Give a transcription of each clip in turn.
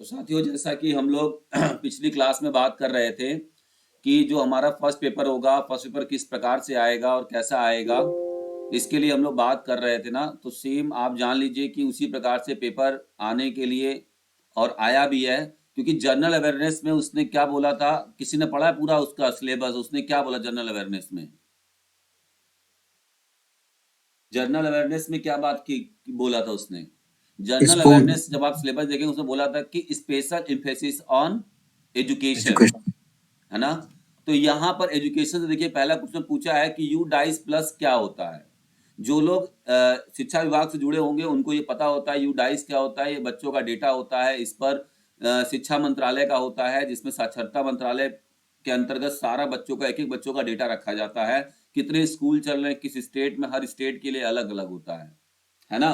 साथियों, जैसा कि हम लोग पिछली क्लास में बात कर रहे थे कि जो हमारा फर्स्ट पेपर होगा, फर्स्ट पेपर किस प्रकार से आएगा और कैसा आएगा, इसके लिए हम लोग बात कर रहे थे ना। तो सेम आप जान लीजिए कि उसी प्रकार से पेपर आने के लिए और आया भी है, क्योंकि जनरल अवेयरनेस में उसने क्या बोला था, किसी ने पढ़ा है पूरा उसका सिलेबस? उसने क्या बोला जनरल अवेयरनेस में? जनरल अवेयरनेस में क्या बात की बोला था उसने? जनरल स्कूल अवेयरनेस जब आप सिलेबस देखेंगे उसमें बोला था कि special emphasis on education, education. है ना। तो यहाँ पर एजुकेशन से देखिए पहला क्वेश्चन पूछा है कि यू डाइस प्लस क्या होता है। जो लोग शिक्षा विभाग से जुड़े होंगे उनको ये पता होता है यू डाइस क्या होता है। ये बच्चों का डेटा होता है, इस पर शिक्षा मंत्रालय का होता है, जिसमें साक्षरता मंत्रालय के अंतर्गत सारा बच्चों का, एक एक बच्चों का डेटा रखा जाता है। कितने स्कूल चल रहे हैं किस स्टेट में, हर स्टेट के लिए अलग अलग होता है ना।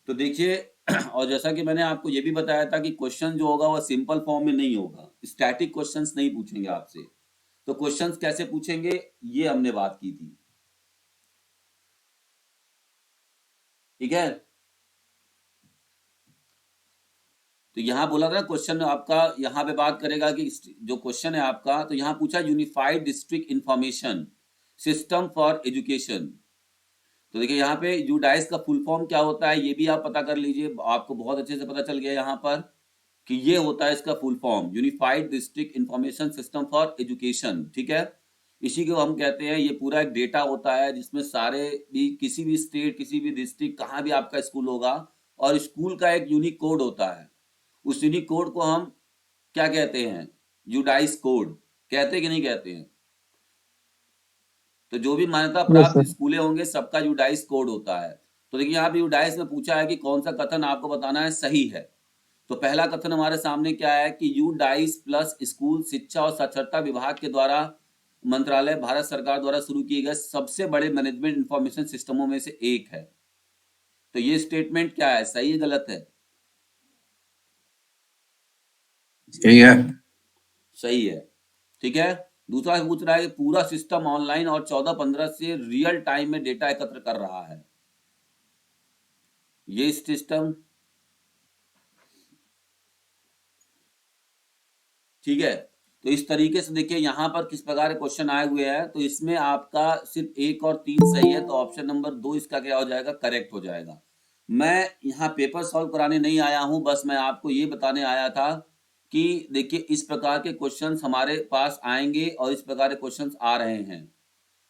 तो देखिए और जैसा कि मैंने आपको ये भी बताया था कि क्वेश्चन जो होगा वह सिंपल फॉर्म में नहीं होगा, स्टैटिक क्वेश्चंस नहीं पूछेंगे आपसे। तो क्वेश्चंस कैसे पूछेंगे ये हमने बात की थी, ठीक है। तो यहाँ बोला था क्वेश्चन आपका, यहाँ पे बात करेगा कि जो क्वेश्चन है आपका, तो यहाँ पूछा unified district information system for education. तो देखिए यहाँ पे यूडाइस का फुल फॉर्म क्या होता है ये भी आप पता कर लीजिए, आपको बहुत अच्छे से पता चल गया यहाँ पर कि ये होता है इसका full form, unified district information system for education, ठीक है। इसी को हम कहते हैं, ये पूरा एक डेटा होता है जिसमें सारे भी, किसी भी स्टेट, किसी भी डिस्ट्रिक्ट, कहाँ भी आपका स्कूल होगा, और स्कूल का एक यूनिक कोड होता है। उस यूनिक कोड को हम क्या कहते हैं? यूडाइस कोड कहते हैं कि नहीं कहते हैं? तो जो भी मान्यता यस प्राप्त सर। स्कूलें होंगे सबका यूडाइस कोड होता है। तो देखिए यहाँ पे यूडाइस में पूछा है कि कौन सा कथन आपको बताना है सही है। तो पहला कथन हमारे सामने क्या है कि यूडाइस प्लस स्कूल शिक्षा और साक्षरता विभाग के द्वारा मंत्रालय, भारत सरकार द्वारा शुरू किए गए सबसे बड़े मैनेजमेंट इंफॉर्मेशन सिस्टमों में से एक है। तो ये स्टेटमेंट क्या है, सही है गलत है? यही है। सही है, ठीक है। दूसरा पूछ रहा है कि पूरा सिस्टम ऑनलाइन और 14-15 से रियल टाइम में डेटा एकत्र कर रहा है। ये सिस्टम, ठीक है। तो इस तरीके से देखिए यहाँ पर किस प्रकार के क्वेश्चन आए हुए हैं। तो इसमें आपका सिर्फ 1 और 3 सही है, तो ऑप्शन नंबर 2 इसका क्या हो जाएगा, करेक्ट हो जाएगा। मैं यहाँ पेपर सॉल्व कराने नहीं आया हूँ, बस मैं आपको ये बताने आया था कि देखिए इस प्रकार के क्वेश्चंस हमारे पास आएंगे और इस प्रकार के क्वेश्चंस आ रहे हैं।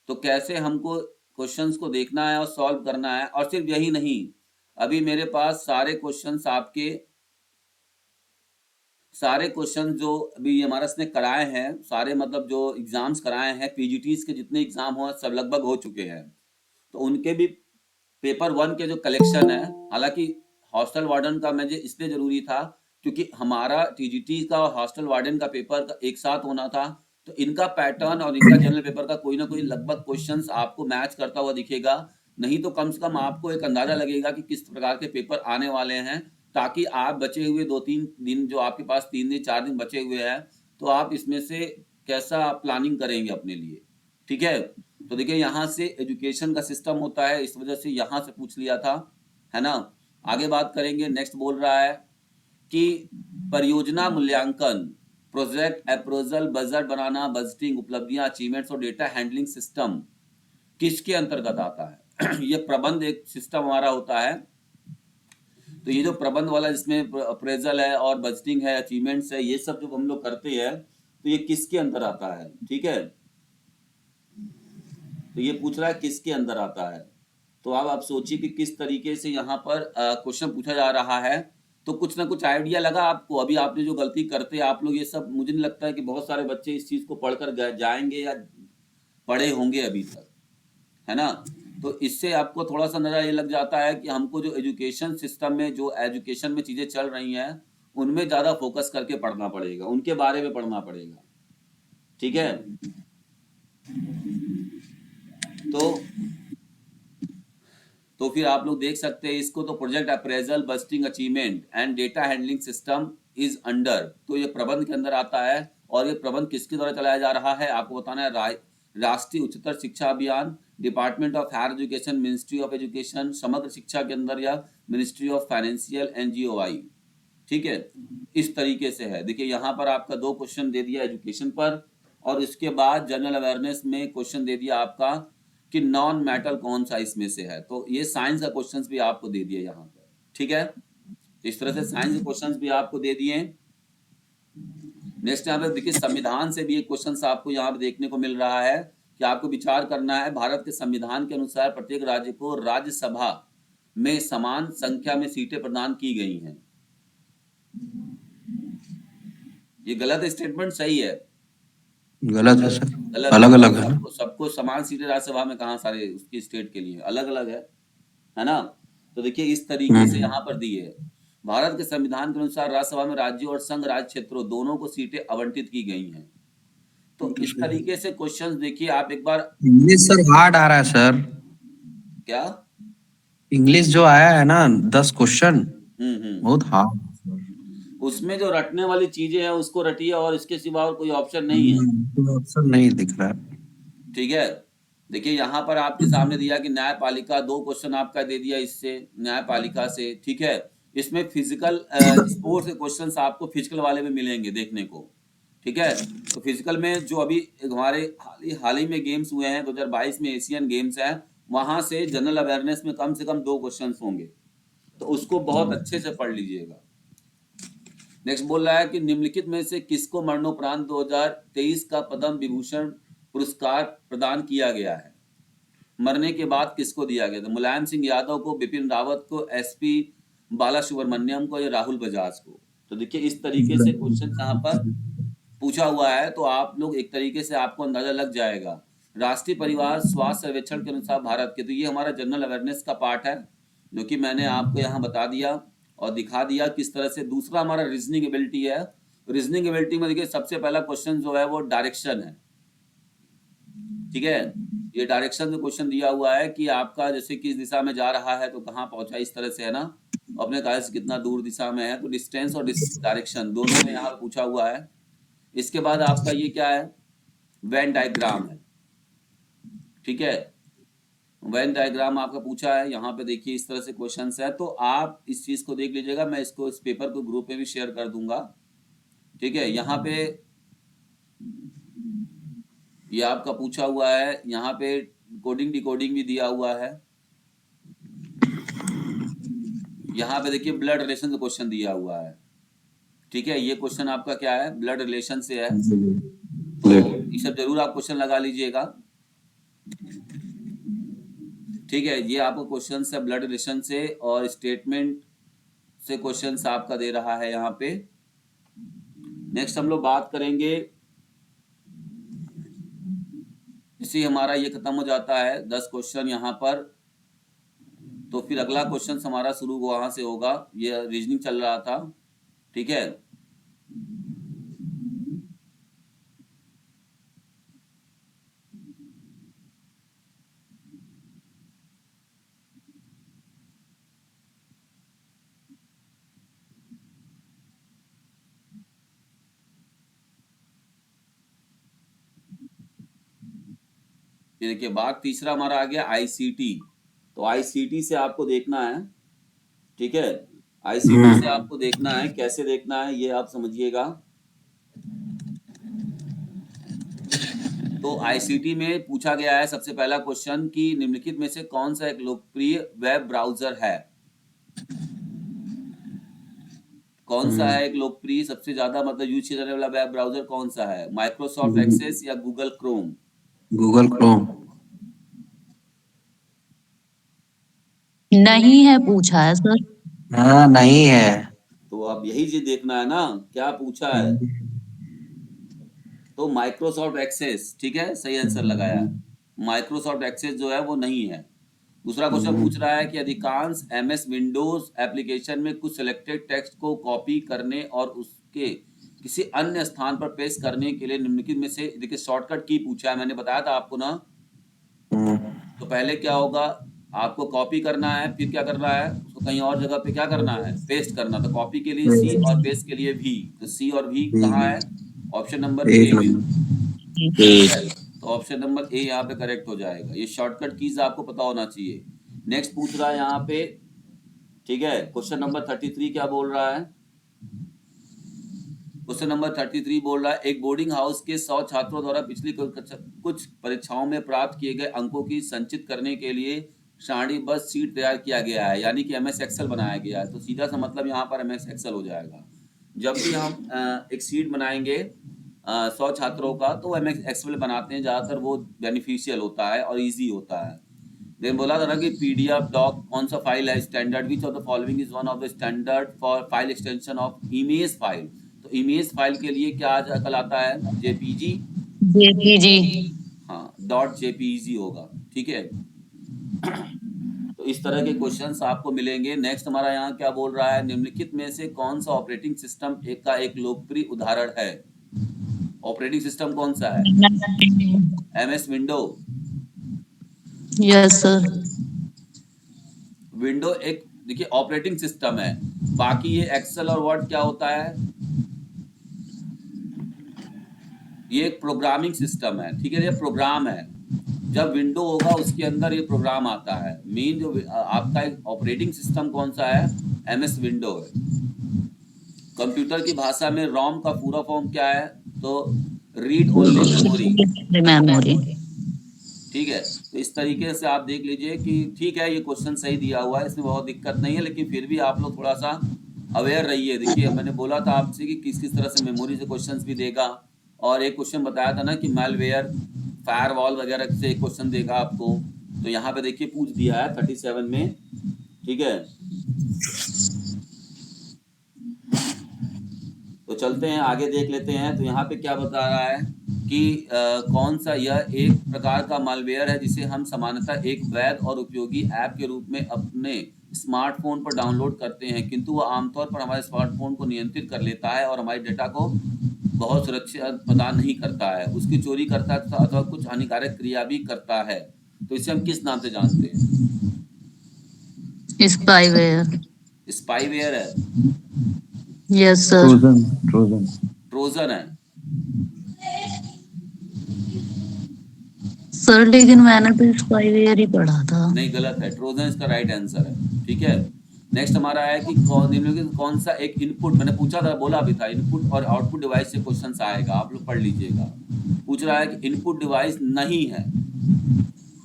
तो कैसे हमको क्वेश्चंस को देखना है और सॉल्व करना है। और सिर्फ यही नहीं, अभी मेरे पास सारे क्वेश्चंस आपके, सारे क्वेश्चन जो अभी हमारा इसने कराए हैं, सारे मतलब जो एग्जाम्स कराए हैं, पीजीटीज के जितने एग्जाम हो सब लगभग हो चुके हैं। तो उनके भी पेपर 1 के जो कलेक्शन है, हालांकि हॉस्टल वार्डन का मुझे इसलिए जरूरी था क्योंकि हमारा टीजीटी का और हॉस्टल वार्डन का पेपर का एक साथ होना था। तो इनका पैटर्न और इनका जनरल पेपर का कोई ना कोई लगभग क्वेश्चंस आपको मैच करता हुआ दिखेगा। नहीं तो कम से कम आपको एक अंदाजा लगेगा कि किस प्रकार के पेपर आने वाले हैं, ताकि आप बचे हुए 2-3 दिन, जो आपके पास 3 दिन 4 दिन बचे हुए हैं, तो आप इसमें से कैसा प्लानिंग करेंगे अपने लिए, ठीक है। तो देखिए यहाँ से एजुकेशन का सिस्टम होता है, इस वजह से यहाँ से पूछ लिया था, है ना। आगे बात करेंगे, नेक्स्ट बोल रहा है कि परियोजना मूल्यांकन, प्रोजेक्ट अप्रोजल, बजट बनाना, बजटिंग, उपलब्धियां, अचीवमेंट्स और डेटा हैंडलिंग सिस्टम किसके अंतर्गत आता है? ये प्रबंध एक सिस्टम हमारा होता है। तो ये जो प्रबंध वाला, जिसमें अप्रेजल है और बजटिंग है, अचीवमेंट्स है, ये सब जो हम लोग करते हैं, तो ये किसके अंदर आता है, ठीक है। तो ये पूछ रहा है किसके अंदर आता है। तो अब आप सोचिए कि किस तरीके से यहाँ पर क्वेश्चन पूछा जा रहा है। तो कुछ ना कुछ आइडिया लगा आपको? अभी आपने जो गलती करते हैं आप लोग, ये सब मुझे नहीं लगता है कि बहुत सारे बच्चे इस चीज को पढ़कर जाएंगे या पढ़े होंगे अभी तक, है ना। तो इससे आपको थोड़ा सा नजर ये लग जाता है कि हमको जो एजुकेशन सिस्टम में, जो एजुकेशन में चीजें चल रही हैं, उनमें ज्यादा फोकस करके पढ़ना पड़ेगा, उनके बारे में पढ़ना पड़ेगा, ठीक है। तो फिर आप लोग देख सकते हैं इसको, तो project appraisal, busting, achievement and data handling system is under, तो ये प्रबंध के अंदर आता है। और ये प्रबंध किसके द्वारा चलाया जा रहा है आपको बताना है। राष्ट्रीय Uchchatar Shiksha Abhiyan, department of higher education, ministry of education, Samagra Shiksha के अंदर, या मिनिस्ट्री ऑफ फाइनेंशियल, एनजीओआई, ठीक है, इस तरीके से है। देखिए यहाँ पर आपका 2 क्वेश्चन दे दिया एजुकेशन पर, और इसके बाद जनरल अवेयरनेस में क्वेश्चन दे दिया आपका कि नॉन मेटल कौन सा इसमें से है। तो ये साइंस का क्वेश्चंस भी आपको दे दिया यहाँ पर, ठीक है। इस तरह से साइंस के क्वेश्चंस भी आपको दे दिए। नेक्स्ट यहाँ पे देखिए संविधान से भी एक क्वेश्चन आपको यहाँ पे देखने को मिल रहा है कि आपको विचार करना है, भारत के संविधान के अनुसार प्रत्येक राज्य को राज्यसभा में समान संख्या में सीटें प्रदान की गई हैं। ये गलत स्टेटमेंट, सही है? गलत है सर, गलत अलग अलग है। सबको समान सीटें राज्यसभा में कहाँ, सारे उसकी स्टेट के लिए अलग अलग है ना। तो देखिए इस तरीके से यहाँ पर दी है, भारत के संविधान के अनुसार राज्यसभा में राज्यों और संघ राज्य क्षेत्रों दोनों को सीटें आवंटित की गई हैं। तो इस तरीके से क्वेश्चंस देखिए आप एक बार। इंग्लिश सर हार्ड आ रहा है सर, क्या इंग्लिश जो आया है ना 10 क्वेश्चन बहुत हार्ड, उसमें जो रटने वाली चीजें हैं उसको रटिए, और इसके सिवा और कोई ऑप्शन नहीं है, कोई ऑप्शन नहीं दिख रहा। ठीक है। देखिए यहाँ पर आपके सामने दिया कि न्यायपालिका, 2 क्वेश्चन आपका दे दिया इससे, न्यायपालिका से, ठीक है। इसमें फिजिकल स्पोर्ट्स के क्वेश्चंस आपको फिजिकल वाले में मिलेंगे देखने को, ठीक है। तो फिजिकल में जो अभी हमारे हाल ही में गेम्स हुए हैं 2022 में एशियन गेम्स हैं, वहां से जनरल अवेयरनेस में कम से कम 2 क्वेश्चंस होंगे, तो उसको बहुत अच्छे से पढ़ लीजिएगा। नेक्स्ट बोल रहा है कि निम्नलिखित में से किसको मरणोपरांत 2023 का पद्म विभूषण पुरस्कार प्रदान किया गया है? मरने के बाद किसको दिया गया था? मुलायम सिंह यादव को, बिपिन रावत को, एसपी बाला सुब्रमण्यम को, या राहुल बजाज को? तो देखिए इस तरीके से क्वेश्चन यहाँ पर पूछा हुआ है, तो आप लोग एक तरीके से आपको अंदाजा लग जाएगा। राष्ट्रीय परिवार स्वास्थ्य सर्वेक्षण के अनुसार भारत के, तो ये हमारा जनरल अवेयरनेस का पार्ट है जो कि मैंने आपको यहाँ बता दिया और दिखा दिया किस तरह से। दूसरा हमारा रीजनिंग एबिलिटी है। रीजनिंग एबिलिटी में देखिए सबसे पहला क्वेश्चन जो है वो डायरेक्शन है, ठीक है। ये डायरेक्शन में क्वेश्चन दिया हुआ है कि आपका जैसे किस दिशा में जा रहा है तो कहाँ पहुंचा, इस तरह से है ना। अपने कार्य से कितना दूर दिशा में है, तो डिस्टेंस और डायरेक्शन दोनों में यहाँ पूछा हुआ है। इसके बाद आपका ये क्या है, वेन डायग्राम है, ठीक है। वेन डायग्राम आपका पूछा है, यहाँ पे देखिए इस तरह से क्वेश्चंस है, तो आप इस चीज को देख लीजिएगा। मैं इसको इस पेपर को ग्रुप में भी शेयर कर दूंगा, ठीक है। यहाँ पे ये आपका पूछा हुआ है, यहाँ पे कोडिंग डिकोडिंग भी दिया हुआ है। यहाँ पे देखिए ब्लड रिलेशन से क्वेश्चन दिया हुआ है, ठीक है। ये क्वेश्चन आपका क्या है, ब्लड रिलेशन से है, तो ये सब जरूर आप क्वेश्चन लगा लीजिएगा, ठीक है। ये आपको क्वेश्चन है ब्लड रिलेशन से, और स्टेटमेंट से क्वेश्चन आपका दे रहा है यहाँ पे। नेक्स्ट हम लोग बात करेंगे, इसी हमारा ये खत्म हो जाता है 10 क्वेश्चन यहाँ पर। तो फिर अगला क्वेश्चन हमारा शुरू वहां से होगा, ये रीजनिंग चल रहा था, ठीक है। ये देखिए बात तीसरा हमारा आ गया आईसीटी। तो आईसीटी से आपको देखना है, ठीक है। आईसीटी से आपको देखना है, कैसे देखना है ये आप समझिएगा। तो आईसीटी में पूछा गया है सबसे पहला क्वेश्चन कि निम्नलिखित में से कौन सा एक लोकप्रिय वेब ब्राउजर है? कौन सा है एक लोकप्रिय, सबसे ज्यादा मतलब यूज किया जाने वाला वेब ब्राउजर कौन सा है? माइक्रोसॉफ्ट एक्सेस या गूगल क्रोम? गूगल क्रोम नहीं है पूछा है सर। हाँ नहीं है, तो अब यही चीज देखना है ना, क्या पूछा है। तो माइक्रोसॉफ्ट एक्सेस, ठीक है, सही आंसर लगाया। माइक्रोसॉफ्ट एक्सेस जो है वो नहीं है। दूसरा क्वेश्चन पूछ रहा है कि अधिकांश एमएस विंडोज एप्लीकेशन में कुछ सिलेक्टेड टेक्स्ट को कॉपी करने और उसके किसी अन्य स्थान पर पेस्ट करने के लिए निम्नलिखित में से, देखिए शॉर्टकट की पूछा है, मैंने बताया था आपको ना। तो पहले क्या होगा, आपको कॉपी करना है, फिर क्या करना है, उसको कहीं और जगह पे क्या करना है, पेस्ट करना। तो कॉपी के लिए सी और पेस्ट के लिए भी, तो सी और भी कहाँ है, ऑप्शन नंबर ए में। तो ऑप्शन नंबर ए यहाँ पे करेक्ट हो जाएगा। ये शॉर्टकट कीज आपको पता होना चाहिए। नेक्स्ट पूछ रहा है यहाँ पे, ठीक है, क्वेश्चन नंबर 33 क्या बोल रहा है, क्वेश्चन नंबर 33 बोल रहा है, एक बोर्डिंग हाउस के 100 छात्रों द्वारा पिछली कुछ परीक्षाओं में प्राप्त किए गए अंकों की संचित करने के लिए सारणीबद्ध शीट तैयार किया गया है, यानी कि एमएस एक्सेल बनाया गया है। तो सीधा सा मतलब यहाँ पर एमएस एक्सेल हो जाएगा। जब भी हम एक शीट बनाएंगे 100 छात्रों का, तो एमएस एक्सेल बनाते हैं ज़्यादातर, वो बेनिफिशियल होता है और ईजी होता है। देन बोला था ना कि पीडीएफ डॉक कौन सा फाइल है standard, which of the following is one of the standard for file extension of image file. तो इमेज फाइल के लिए क्या कल आता है, जेपीजी। जेपीजी। हाँ, डॉट जेपीजी होगा, ठीक है। तो इस तरह के क्वेश्चंस आपको मिलेंगे। नेक्स्ट हमारा यहाँ क्या बोल रहा है, निम्नलिखित में से कौन सा ऑपरेटिंग सिस्टम एक लोकप्रिय उदाहरण है। ऑपरेटिंग सिस्टम कौन सा है, MS window. Yes sir. Window एक देखिए ऑपरेटिंग सिस्टम है, बाकी ये एक्सेल और वर्ड क्या होता है, ये एक प्रोग्रामिंग सिस्टम है, ठीक है, ये प्रोग्राम है। जब विंडो होगा उसके अंदर ये प्रोग्राम आता है। मेन जो आपका एक ऑपरेटिंग सिस्टम कौन सा है, एमएस विंडो है। कंप्यूटर की भाषा में रोम का पूरा फॉर्म क्या है, तो रीड ओनली मेमोरी, ठीक है। तो इस तरीके से आप देख लीजिए कि ठीक है, ये क्वेश्चन सही दिया हुआ है, इसमें बहुत दिक्कत नहीं है, लेकिन फिर भी आप लोग थोड़ा सा अवेयर रहिए। देखिए मैंने बोला था आपसे कि किस किस तरह से मेमोरी से क्वेश्चंस भी देगा, और एक क्वेश्चन बताया था ना कि मैलवेयर फायरवॉल वगैरह से एक क्वेश्चन देगा आपको। तो यहाँ पे देखिए पूछ दिया है 37 में, ठीक है। तो चलते हैं आगे देख लेते हैं। तो यहाँ पे क्या बता रहा है कि कौन सा यह एक प्रकार का मालवेयर है जिसे हम सामान्यतः एक वैध और उपयोगी ऐप के रूप में अपने स्मार्टफोन पर डाउनलोड करते हैं, किंतु वह आमतौर पर हमारे स्मार्टफोन को नियंत्रित कर लेता है और हमारे डेटा को बहुत सुरक्षित प्रदान नहीं करता है, उसकी चोरी करता है अथवा कुछ हानिकारक क्रिया भी करता है। तो इसे हम किस नाम से जानते हैं, स्पाईवेयर। स्पाईवेयर है, यस सर। ट्रोजन है सर, लेकिन मैंने तो स्पाईवेयर ही पढ़ा था। नहीं, गलत है, ट्रोजन इसका राइट आंसर है, ठीक है। नेक्स्ट हमारा है कि कौन सा एक इनपुट, मैंने पूछा था, बोला भी था, इनपुट और आउटपुट डिवाइस से क्वेश्चन आएगा, आप लोग पढ़ लीजिएगा। पूछ रहा है कि इनपुट डिवाइस नहीं है,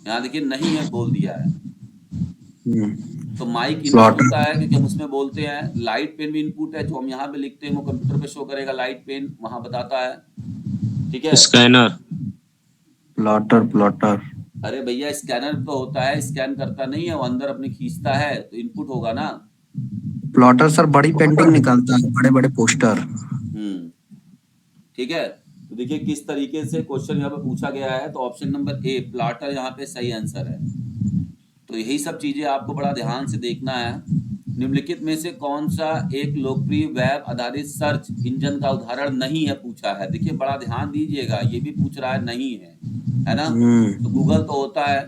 यहाँ देखिए नहीं है बोल दिया है। तो माइक इनपुट होता है क्योंकि हम उसमें बोलते हैं। लाइट पेन भी इनपुट है, जो हम यहाँ पे लिखते हैं वो कंप्यूटर पे शो करेगा, लाइट पेन वहां बताता है, ठीक है। Scanner, plotter. अरे भैया स्कैनर तो होता है, स्कैन करता नहीं है, वो अंदर अपने खींचता है, तो इनपुट होगा ना। प्लॉटर सर बड़ी पेंटिंग निकालता है, बड़े बड़े पोस्टर। ठीक है। तो देखिए किस तरीके से क्वेश्चन यहाँ पे पूछा गया है। तो ऑप्शन नंबर ए प्लॉटर यहाँ पे सही आंसर है। तो यही सब चीजें आपको बड़ा ध्यान से देखना है। निम्नलिखित में से कौन सा एक लोकप्रिय वेब आधारित सर्च इंजन का उदाहरण नहीं है, पूछा है। देखिए बड़ा ध्यान दीजिएगा, ये भी पूछ रहा है नहीं है ना। तो गूगल तो होता है,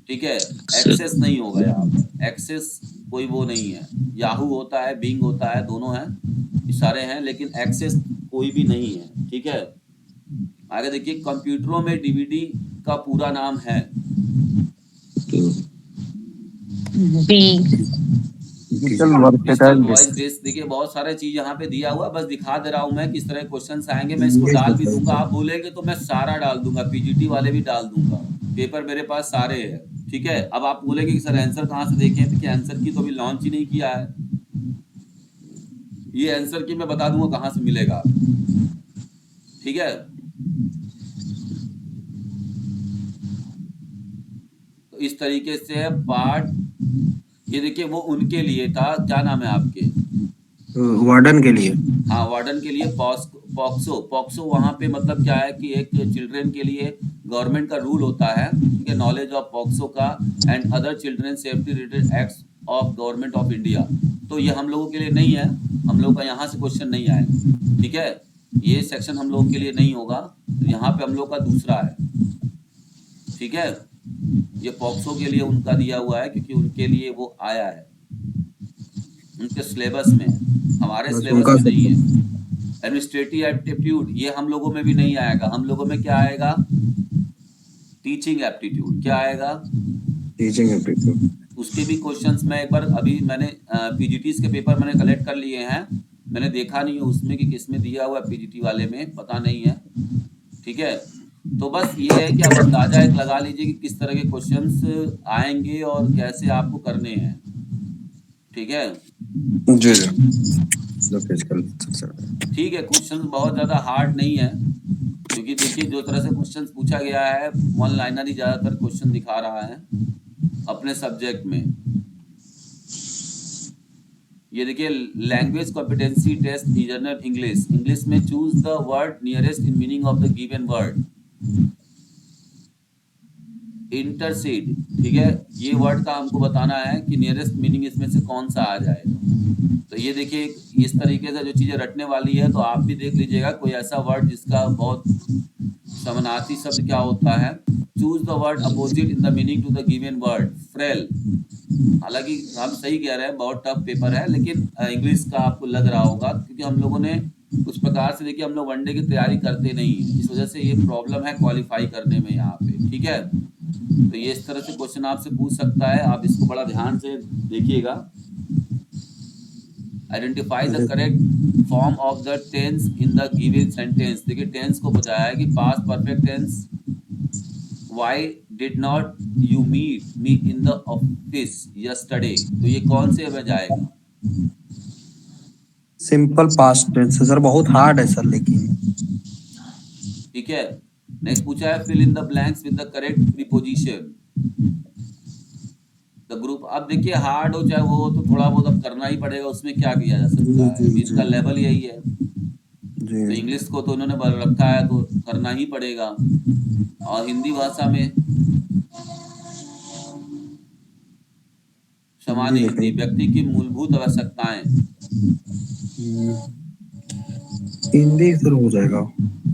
ठीक है, एक्सेस नहीं होगा यहाँ पर, एक्सेस कोई वो नहीं है। याहू होता है, बिंग होता है, दोनों हैं, इशारे हैं, लेकिन एक्सेस कोई भी नहीं है, ठीक है। आगे देखिए, कंप्यूटरों में डीवीडी का पूरा नाम है देखिए बहुत सारे चीज यहाँ पे दिया हुआ, बस दिखा दे रहा हूँ मैं किस तरह क्वेश्चंस आएंगे। मैं इसको डाल भी दूंगा, आप बोलेंगे तो मैं सारा डाल दूंगा, पीजीटी वाले भी डाल दूंगा, पेपर मेरे पास सारे हैं, ठीक है। अब आप बोलेंगे कि सर आंसर कहाँ से देखें, देखिए आंसर की तो अभी लॉन्च ही नहीं किया है, ये आंसर की मैं बता दूंगा कहाँ से मिलेगा, ठीक है। तो इस तरीके से पार्ट, ये देखिए वो उनके लिए था, क्या नाम है आपके, वार्डन के लिए। हाँ वार्डन के लिए पॉक्सो वहाँ पे मतलब क्या है कि एक चिल्ड्रन के लिए गवर्नमेंट का रूल होता है, ठीक है, नॉलेज ऑफ पॉक्सो का and other children safety related acts of government of India. तो ये हम लोगों के लिए नहीं है, हम लोग का यहाँ से क्वेश्चन नहीं आएगा, ठीक है, ये सेक्शन हम लोगों के लिए नहीं होगा। तो यहाँ पे हम लोग का दूसरा है, ठीक है, ये पॉक्सो के लिए उनका दिया हुआ है क्योंकि उनके लिए वो आया है, उनके सिलेबस में, हमारे सिलेबस में नहीं है। एडमिनिस्ट्रेटिव एप्टीट्यूड ये हम लोगों में भी नहीं आएगा, हम लोगों में क्या आएगा, टीचिंग एप्टीट्यूड। क्या आएगा, टीचिंग एप्टीट्यूड। उसके भी क्वेश्चंस मैं एक बार, अभी मैंने पीजीटीज के पेपर मैंने कलेक्ट कर लिए हैं, मैंने देखा नहीं है उसमें कि किस में दिया हुआ है, पीजीटी वाले में पता नहीं है। ठीक है, तो बस ये है कि आप अंदाजा एक लगा लीजिए कि किस तरह के क्वेश्चंस आएंगे और कैसे आपको करने हैं। ठीक है, जी जी फिजिकल ठीक है, क्वेश्चंस बहुत ज़्यादा हार्ड नहीं है, क्योंकि देखिए जो तरह से क्वेश्चंस पूछा गया है वन लाइनर ही ज़्यादातर क्वेश्चन दिखा रहा है अपने सब्जेक्ट में। ये देखिए, language competency test regional English, English में choose the word nearest in meaning of the given word. Intercede, ठीक है, ये वर्ड का हमको बताना है कि नियरेस्ट मीनिंग इसमें से कौन सा आ जाएगा। तो ये देखिए इस तरीके से जो चीज़ें रटने वाली है, तो आप भी देख लीजिएगा कोई ऐसा वर्ड जिसका बहुत समानार्थी शब्द क्या होता है। Choose the word opposite in the meaning to the given word. Frail, हालांकि हम सही कह रहे हैं, बहुत टफ पेपर है, लेकिन इंग्लिश का आपको लग रहा होगा क्योंकि हम लोगों ने उस प्रकार से देखिए हम लोग वनडे की तैयारी करते नहीं है, इस वजह से ये प्रॉब्लम है क्वालिफाई करने में यहाँ पे। ठीक है, तो ये इस तरह से क्वेश्चन आपसे पूछ सकता है, आप इसको बड़ा ध्यान से देखिएगा। Identify the correct form of the tense in the given sentence. देखिए टेंस को बताया है कि past perfect tense, why did not you meet me in the office yesterday, तो ये कौन से में जाएगा? सिंपल पास्ट टेंस है सर, बहुत हार्ड है सर लेकिन। ठीक है, नेक्स्ट पूछा है fill in the blanks with the correct preposition. The group, अब देखिए हार्ड हो चाहे वो हो तो थोड़ा बहुत अब करना ही पड़ेगा, उसमें क्या किया जा सकता है, अभी इसका लेवल यही है। तो इंग्लिश को तो उन्होंने बल रखा है तो करना ही पड़ेगा। और हिंदी भाषा में सामान्य हिंदी, व्यक्ति की मूलभूत आवश्यकताएं। हिंदी सर हो जाएगा,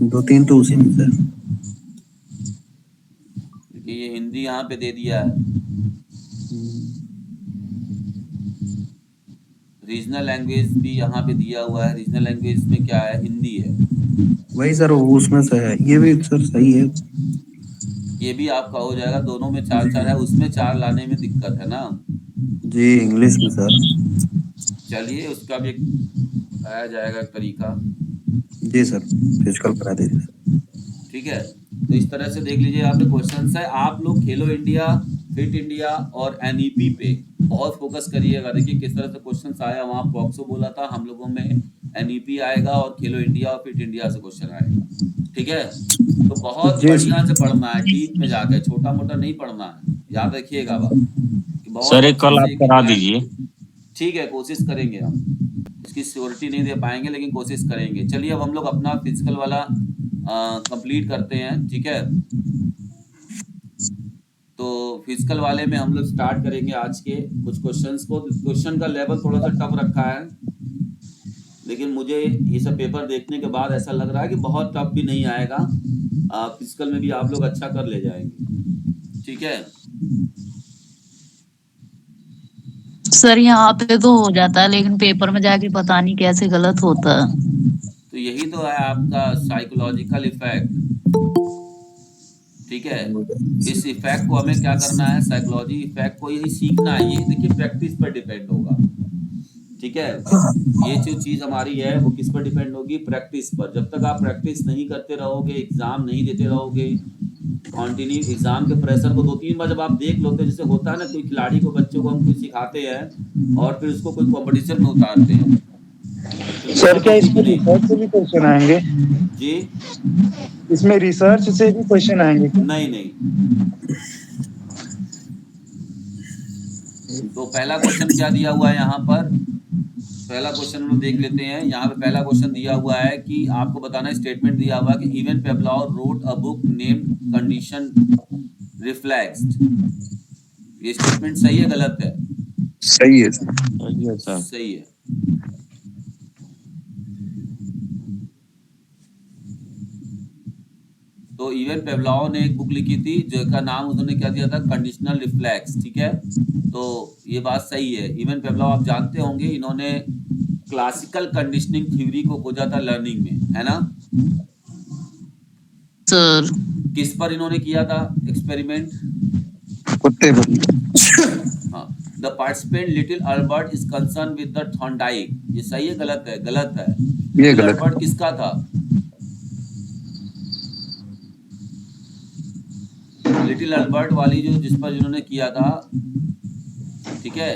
2-3 तो उसी में से। देखिए ये हिंदी यहाँ पे दे दिया है। रीजनल लैंग्वेज भी यहाँ पे दिया हुआ है, रीजनल लैंग्वेज में क्या है, हिंदी है। वही सर उसमें से है, ये भी सर सही है। ये भी आपका हो जाएगा, दोनों में 4-4 है, उसमें 4 लाने में दिक्कत है ना जी, इंग्लिश में सर। चलिए उसका भी बताया जाएगा तरीका। जी सर, फिजिकल करा दीजिए। ठीक है, तो इस तरह से देख लीजिए आपके क्वेश्चंस है। आप लोग खेलो इंडिया, फिट इंडिया और एनईपी पे बहुत फोकस करिएगा। देखिए किस तरह से क्वेश्चंस आया, वहाँ पॉक्सो बोला था, हम लोगों में एनईपी आएगा और खेलो इंडिया और फिट इंडिया से क्वेश्चन आएगा। ठीक है, तो बहुत बढ़िया से पढ़ना है, डीप में जाकर, छोटा मोटा नहीं पढ़ना है, याद रखिएगा बात। सर एक कल आप करा दीजिए। ठीक है, कोशिश करेंगे हम, इसकी श्योरिटी नहीं दे पाएंगे लेकिन कोशिश करेंगे। चलिए अब हम लोग अपना फिजिकल वाला कंप्लीट करते हैं। ठीक है, तो फिजिकल वाले में हम लोग स्टार्ट करेंगे आज के कुछ क्वेश्चंस को। क्वेश्चन का लेवल थोड़ा सा टफ रखा है, लेकिन मुझे ये सब पेपर देखने के बाद ऐसा लग रहा है कि बहुत टफ भी नहीं आएगा, फिजिकल में भी आप लोग अच्छा कर ले जाएंगे। ठीक है सर, यहाँ पे तो हो जाता है लेकिन पेपर में जाके पता नहीं कैसे गलत होता है। तो यही तो है आपका साइकोलॉजिकल इफेक्ट। ठीक है, इस इफेक्ट को हमें क्या करना है, साइकोलॉजी इफेक्ट को यही सीखना है। ये देखिए प्रैक्टिस पर डिपेंड होगा। ठीक है, ये जो चीज हमारी है वो किस पर डिपेंड होगी, प्रैक्टिस पर। जब तक आप प्रैक्टिस नहीं करते रहोगे, एग्जाम नहीं देते रहोगे, कॉन्टिन्यू एग्जाम के प्रेशर को 2-3 बार जब आप देख लोगे, जैसे होता है ना कोई खिलाड़ी को, बच्चों को हम कुछ सिखाते हैं और फिर उसको कोई कंपटीशन में उतारते हैं। सर क्या इसमें रिसर्च से भी क्वेश्चन आएंगे? जी, इसमें रिसर्च से भी क्वेश्चन आएंगे? नहीं। तो पहला क्वेश्चन क्या दिया हुआ है यहाँ पर, पहला क्वेश्चन हम लोग देख लेते हैं। यहाँ पे पहला क्वेश्चन दिया हुआ है कि आपको बताना है, स्टेटमेंट दिया हुआ है कि even Pavlov wrote a book named condition reflexes. ये स्टेटमेंट सही है गलत है? सही है सर। सही है। तो इवन पेवलॉव ने एक बुक लिखी थी जिसका नाम उन्होंने क्या दिया था, कंडीशनल रिफ्लेक्स। ठीक है, तो ये बात सही है। इवन पेवलॉव आप जानते होंगे, इन्होंने क्लासिकल कंडीशनिंग थ्योरी को खोजा था लर्निंग में, है ना सर? किस पर इन्होंने किया था एक्सपेरिमेंट? कुत्ते पर। हाँ, the participant little Albert is concern with the Thorndike. ये सही है गलत है? गलत है। ये लिटिल गलत अल्बर्ट किसका था? लिटिल अल्बर्ट वाली जो जिस पर जिन्होंने किया था, ठीक है,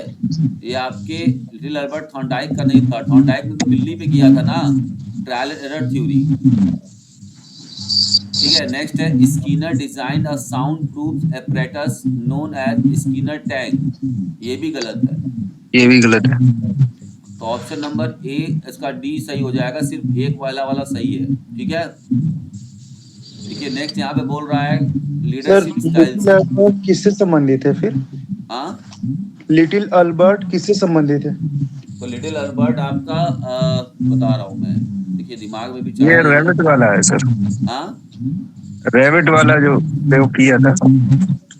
ये आपके लिटिल अल्बर्ट थॉर्नडाइक का नहीं था। थॉर्नडाइक ने तो बिल्ली पे किया था ना, ट्रायल एंड एरर थ्योरी। ठीक है, नेक्स्ट है Skinner design a soundproof apparatus known as Skinner tank. ये भी गलत है। ये भी गलत है। तो ऑप्शन नंबर ए इसका डी सही हो जाएगा, सिर्फ एक वाला सही है। ठीक है, देखिए नेक्स्ट यहाँ पे बोल रहा है sir leadership little styles. Albert किससे संबंधित है फिर? हाँ, लिटिल अल्बर्ट किससे संबंधित है? तो लिटिल अल्बर्ट आपका बता रहा हूँ मैं, देखिए दिमाग में भी चल ये रही है। रैबिट वाला है सर, हाँ, रैबिट वाला जो वो किया था।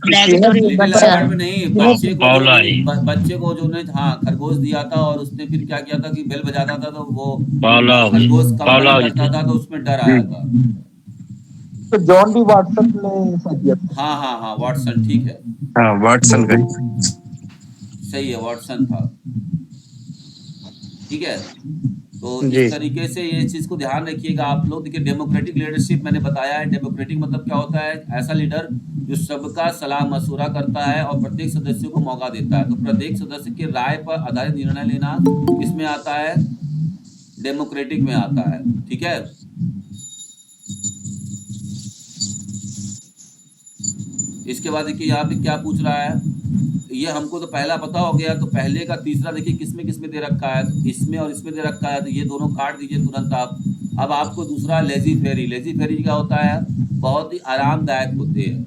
रैबिट और लिटिल बच्चा। अल्बर्ट में नहीं, बच्चे को जो बावला नहीं, है। बच्चे को जो ने हाँ खरगोश दिया था, और उसने फिर क्या किया था कि बेल बजाता था तो वो बावला खरगोश कंपन बावला करता था, तो उसमें डर आया था। तो जॉन डी वाटसन ने ऐसा किया था। हाँ, वाटसन, ठीक है, हाँ, वाटसन का। सही है, वाटसन था। ठीक है, तो जी। इस तरीके से ये चीज को ध्यान रखिएगा आप लोग। देखिए डेमोक्रेटिक लीडरशिप मैंने बताया है। डेमोक्रेटिक मतलब क्या होता है? ऐसा लीडर जो सबका सलाह मशवरा करता है और प्रत्येक सदस्य को मौका देता है। तो प्रत्येक सदस्य की राय पर आधारित निर्णय लेना किसमें आता है? डेमोक्रेटिक में आता है। ठीक है, इसके बाद देखिए यहाँ पे क्या पूछ रहा है, ये हमको तो पहला पता हो गया, तो पहले का तीसरा देखिए किसमें किसमें दे रखा है, तो इसमें और इसमें दे रखा है, तो ये दोनों काट दीजिए तुरंत आप। अब आपको दूसरा लेजी फेरी। लेजी फेरी क्या होता है? बहुत ही आरामदायक होते हैं।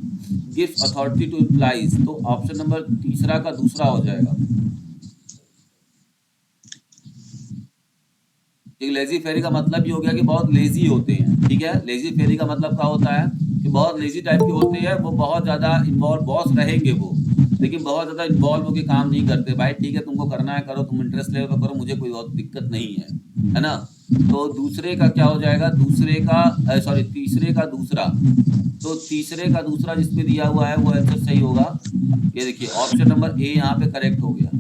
गिव्स अथॉरिटी टू एम्प्लॉइज, तो ऑप्शन नंबर तीसरा का दूसरा हो जाएगा। एक लेजी फेरी का मतलब ये हो गया कि बहुत लेजी होते हैं। ठीक है, लेजी फेरी का मतलब क्या होता है कि बहुत लेजी टाइप के होते हैं, वो बहुत ज्यादा इन्वॉल्व, बॉस रहेंगे वो, लेकिन बहुत ज्यादा इन्वॉल्व होकर काम नहीं करते। भाई ठीक है, तुमको करना है करो, तुम इंटरेस्ट ले तो करो, मुझे कोई बहुत दिक्कत नहीं है ना। तो दूसरे का क्या हो जाएगा? दूसरे का सॉरी तीसरे का दूसरा। तो तीसरे का दूसरा जिसमें दिया हुआ है वो आंसर सही होगा। ये देखिए ऑप्शन नंबर ए यहाँ पे करेक्ट हो गया।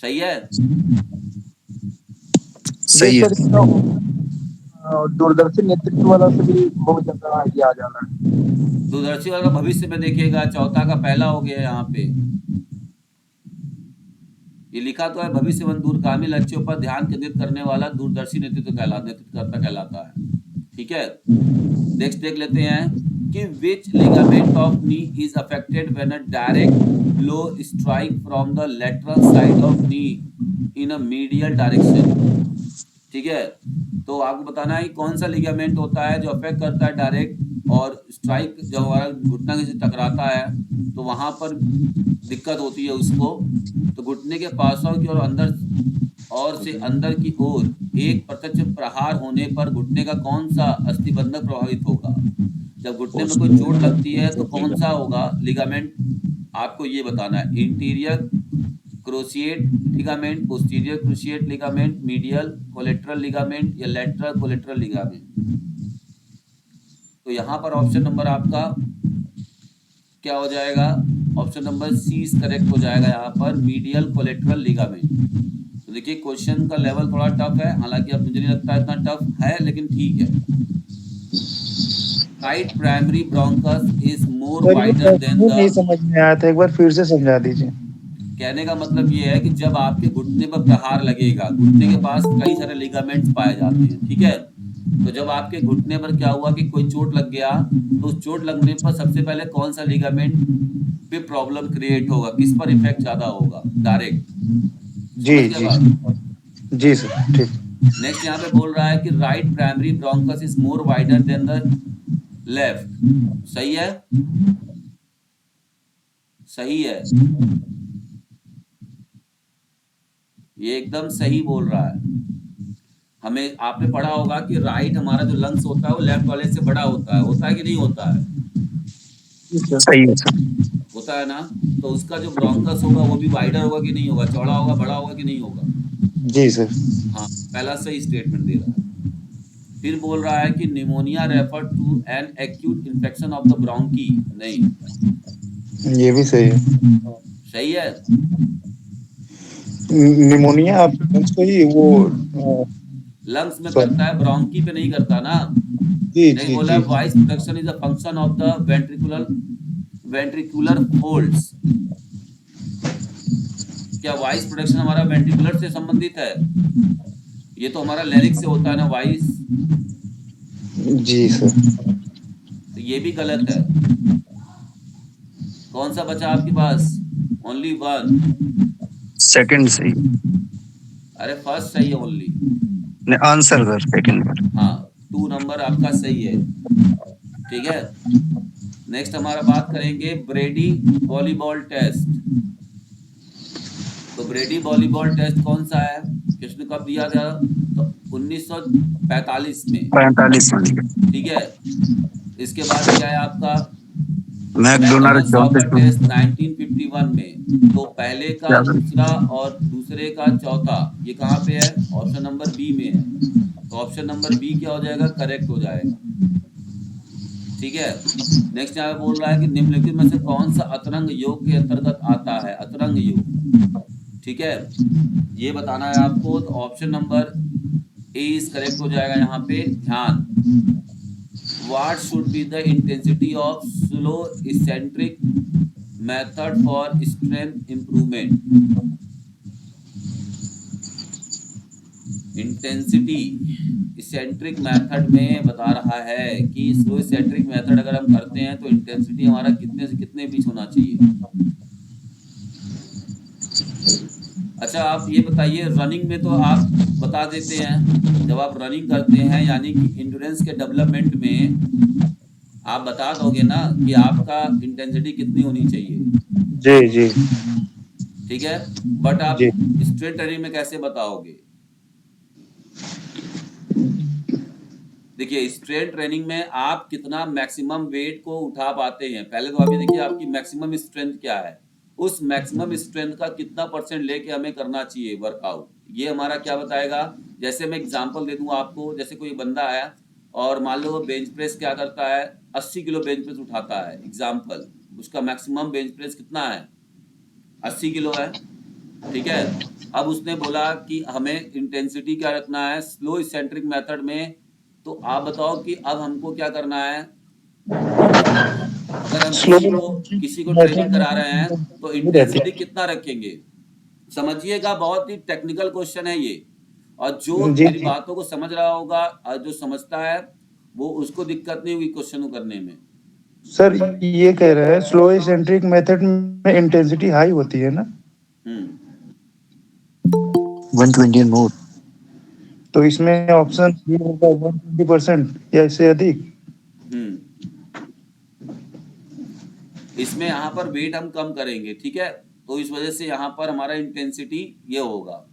सही है, सही है। सर दूरदर्शन नेतृत्व वाला से भी बहुत ज्यादा आइडिया आ जाना है। दूरदर्शी वाला भविष्य में देखिएगा, चौथा का पहला हो गया यहाँ पे। ये लिखा तो है भविष्य दूरगामी लक्ष्यों पर ध्यान केंद्रित करने वाला दूरदर्शी नेतृत्वकर्ता कहलाता है। ठीक है, नेक्स्ट देख लेते हैं कि which ligament of knee is affected when a direct blow strike from the lateral side of knee in a medial direction। ठीक है, तो आपको बताना है कि कौन सा लिगामेंट होता है जो अफेक्ट करता है डायरेक्ट, और स्ट्राइक जब हमारा घुटना से टकराता है तो वहां पर दिक्कत होती है उसको। तो घुटने के पासों की ओर अंदर और से अंदर की ओर एक प्रत्यक्ष प्रहार होने पर घुटने का कौन सा अस्थिबंधक प्रभावित होगा? जब घुटने में कोई चोट लगती है तो कौन सा होगा लिगामेंट? आपको ये बताना है। Interior cruciate ligament, posterior cruciate ligament, medial collateral ligament या लैटरल कोलेटरल लिगामेंट। तो यहाँ पर ऑप्शन नंबर आपका क्या हो जाएगा? ऑप्शन नंबर सी करेक्ट हो जाएगा यहाँ पर, मीडियल कोलेटरल लिगामेंट। तो देखिए क्वेश्चन का लेवल थोड़ा टफ है, हालांकि अब मुझे नहीं लगता इतना टफ है, लेकिन ठीक है। Right primary bronchus is more wider than नहीं द, समझ में आया था, एक बार फिर से समझा दीजिए। कहने का मतलब ये है कि जब आपके घुटने पर प्रहार लगेगा, घुटने के पास कई सारे लिगामेंट्स पाए जाते हैं। ठीक है, तो जब आपके घुटने पर क्या हुआ कि कोई चोट लग गया, तो उस चोट लगने पर सबसे पहले कौन सा लिगामेंट पे प्रॉब्लम क्रिएट होगा, किस पर इफेक्ट ज्यादा होगा? डायरेक्ट। जी जी सर, ठीक। नेक्स्ट यहाँ पे बोल रहा है कि right primary bronchus is more wider than the left. सही है, सही है, ये एकदम सही बोल रहा है। हमें आपने पढ़ा होगा कि राइट हमारा जो लंग्स होता है वो लेफ्ट वाले से बड़ा होता है कि नहीं होता है? सही है सर। होता है ना। तो उसका जो ब्रोंकस होगा वो भी वाइडर होगा कि नहीं होगा? चौड़ा होगा, बड़ा होगा कि नहीं होगा? जी सर। हाँ, पहला सही स्टेटमेंट दे रहा है। फिर बोल रहा है कि pneumonia refer to an acute infection of the bronchi. नहीं, ये भी सही है। सही है। निमोनिया आप उसको ही वो लंग्स में सॉरी करता है, ब्रोंकी पे नहीं करता ना। जी नहीं, जी बोला जी है voice production is a function of the ventricular folds. क्या वॉइस प्रोडक्शन हमारा वेंट्रिकुलर से संबंधित है? ये तो हमारा लैरिक्स से होता है ना वॉइस। जी सर। तो ये भी गलत है। कौन सा बचा आपके पास? Only one. सेकंड सही। अरे फर्स्ट सही है ओनली। आंसर सर सेकंड पर। हाँ, 2 नंबर आपका सही है। ठीक है। नेक्स्ट हमारा बात करेंगे ब्रेडी वॉलीबॉल टेस्ट। तो ब्रेडी वॉलीबॉल टेस्ट कौन सा है? किसने कब दिया था? तो 1945 में। 45 में। ठीक है। इसके बाद दिया है आपका मैकडोनाल्ड मैकडॉनल्ड्स ऑफर 34 टेस्ट में। 1951 में। तो पहले का, क्या सर? दूसरा और दूसरे का चौथा ये कहाँ पे है? ऑप्शन नंबर बी में है। तो ऑप्शन नंबर बी क्या हो जाएगा? करेक्ट हो जाएगा। ठीक है। नेक्स्ट यहाँ पे बोल रहा है कि निम्नलिखित में से कौन सा अतरंग योग के अंतर्गत आता है? अतरंग योग। ठीक है, ये बताना है आपको। तो option number A is correct हो जाएगा यहाँ पे। ध्यान। What should be the intensity of slow eccentric method for strength improvement? Intensity eccentric method में बता रहा है कि स्लो इसेंट्रिक मेथड अगर हम करते हैं तो इंटेंसिटी हमारा कितने से कितने बीच होना चाहिए। अच्छा, आप ये बताइए, रनिंग में तो आप बता देते हैं, जब आप रनिंग करते हैं यानी कि इंड्योरेंस के डेवलपमेंट में आप बता दोगे ना कि आपका इंटेंसिटी कितनी होनी चाहिए। जी जी ठीक है, बट आप जी स्ट्रेट रनिंग में कैसे बताओगे? देखिए, स्ट्रेट ट्रेनिंग में आप कितना मैक्सिमम वेट को उठा पाते हैं, पहले तो आप ये देखिए आपकी मैक्सिमम स्ट्रेंथ क्या है, उस मैक्सिमम स्ट्रेंथ का कितना परसेंट लेके हमें करना चाहिए वर्कआउट, ये हमारा क्या बताएगा। जैसे मैं एग्जांपल दे दूं आपको, जैसे कोई बंदा है और मान लो वो बेंच प्रेस क्या करता है, 80 किलो बेंच प्रेस उठाता है, एग्जाम्पल, उसका मैक्सिमम बेंच प्रेस कितना है? 80 किलो है। ठीक है। अब उसने बोला कि हमें इंटेंसिटी क्या रखना है स्लो इसेंट्रिक मेथड में। तो आप बताओ कि अब हमको क्या करना है। अगर हम स्लो किसी को ट्रेनिंग मेथड करा रहे हैं तो में रहती इंटेंसिटी कितना रखेंगे? समझिएगा, बहुत ही टेक्निकल क्वेश्चन है ये। और जो है जी मेरी जी बातों को समझ रहा होगा और जो समझता है वो, उसको दिक्कत नहीं हुई क्वेश्चन को करने में। सर ये कह रहे हैं स्लो इसेंट्रिक मेथड में इंटेंसिटी हाई होती है ना। 120 मोर। तो इसमें ऑप्शन ये होगा 120% या इससे अधिक। इसमें यहाँ पर वेट हम कम करेंगे, ठीक है, तो इस वजह से यहाँ पर हमारा इंटेंसिटी ये होगा।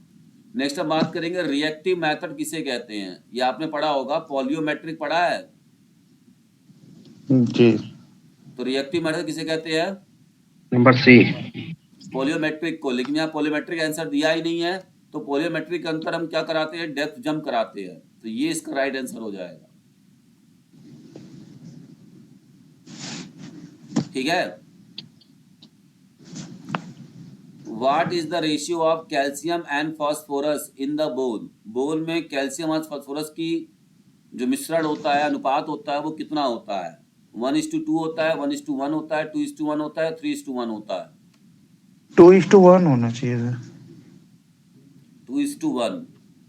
नेक्स्ट हम बात करेंगे रिएक्टिव मेथड किसे कहते हैं। ये आपने पढ़ा होगा, पॉलियोमेट्रिक पढ़ा है। जी तो रिएक्टिव मेथड किसे कहते हैं? Number C. पॉलियोमेट्रिक को। लेकिन यहाँ पॉलियोमेट्रिक आंसर दिया ही नहीं है। तो पॉलियोमेट्रिक के अंतर हम क्या कराते हैं? डेप्थ जंप कराते हैं। तो ये इसका राइट आंसर हो जाएगा। ठीक है। What is the ratio of calcium and phosphorus in the bone? Bone में कैल्शियम और फास्फोरस की जो मिश्रण होता है, अनुपात होता है, वो कितना होता है? 1:2 होता है, 1:1 होता है, 2:1 होता है, 3:1 होता है? 2:1 होना चाहिए sir. 2:1।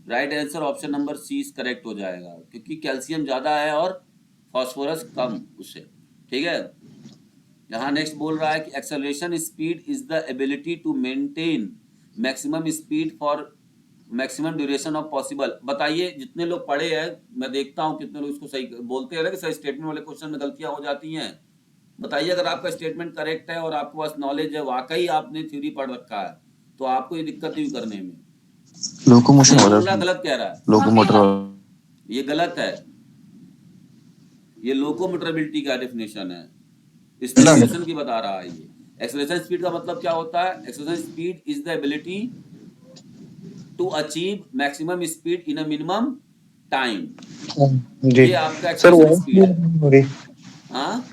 Right answer option number C is correct हो जाएगा, क्योंकि कैल्शियम ज्यादा है और फास्फोरस कम उससे। ठीक है। यहाँ नेक्स्ट बोल रहा है कि acceleration speed is the ability to maintain maximum speed for maximum duration of possible. बताइए, जितने लोग पढ़े हैं, मैं देखता हूँ कितने लोग इसको सही बोलते हैं ना कि सही स्टेटमेंट वाले क्वेश्चन में गलतियां हो जाती हैं। बताइए, अगर आपका स्टेटमेंट करेक्ट है और आपके पास नॉलेज है, वाकई आपने थ्योरी पढ़ रखा है, तो आपको ये दिक्कत नहीं करने में। लोकोमोशन सही हो बोल रहा रहा, है। गलत कह रहा है? लोकोमोटर। ये गलत है। ये लोकोमोटरबिलिटी का डेफिनेशन है, एक्सेलरेशन की बता रहा है ये। एक्सेलरेशन स्पीड का मतलब क्या होता है? Acceleration speed is the ability to achieve maximum speed in a minimum time. जी ये आपका सर एक्सेलरेशन स्पीड है। हो रही हाँ,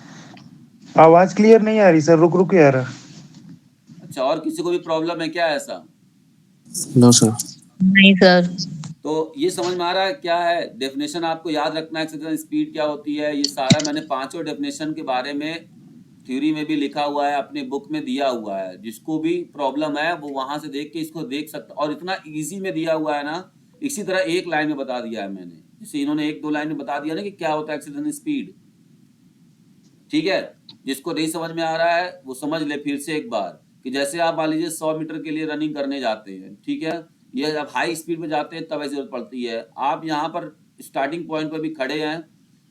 आवाज क्लियर नहीं आ रही सर, रुक रुक के आ रहा। अच्छा, और किसी को भी प्रॉब्लम है क्या ऐसा? No sir. नहीं सर। तो ये समझ में आ रहा है क्या है डेफिनेशन? आपको याद रखना है एक्सीलरेशन स्पीड क्या होती है। ये सारा मैंने पांचों डेफिनेशन के बारे में थ्योरी में भी लिखा हुआ है, अपने बुक में दिया हुआ है। जिसको भी प्रॉब्लम है वो वहां से देख के इसको देख सकता, और इतना इजी में दिया हुआ है ना। इसी तरह एक लाइन में बता दिया है मैंने, जैसे इन्होंने एक दो लाइन में बता दिया ना कि क्या होता है एक्सीलरेशन स्पीड। ठीक है, जिसको नहीं समझ में आ रहा है वो समझ ले फिर से एक बार, कि जैसे आप मान लीजिए 100 मीटर के लिए रनिंग करने जाते हैं, ठीक है, ये जब हाई स्पीड में जाते हैं तब ऐसी जरूरत पड़ती है। आप यहाँ पर स्टार्टिंग पॉइंट पर भी खड़े हैं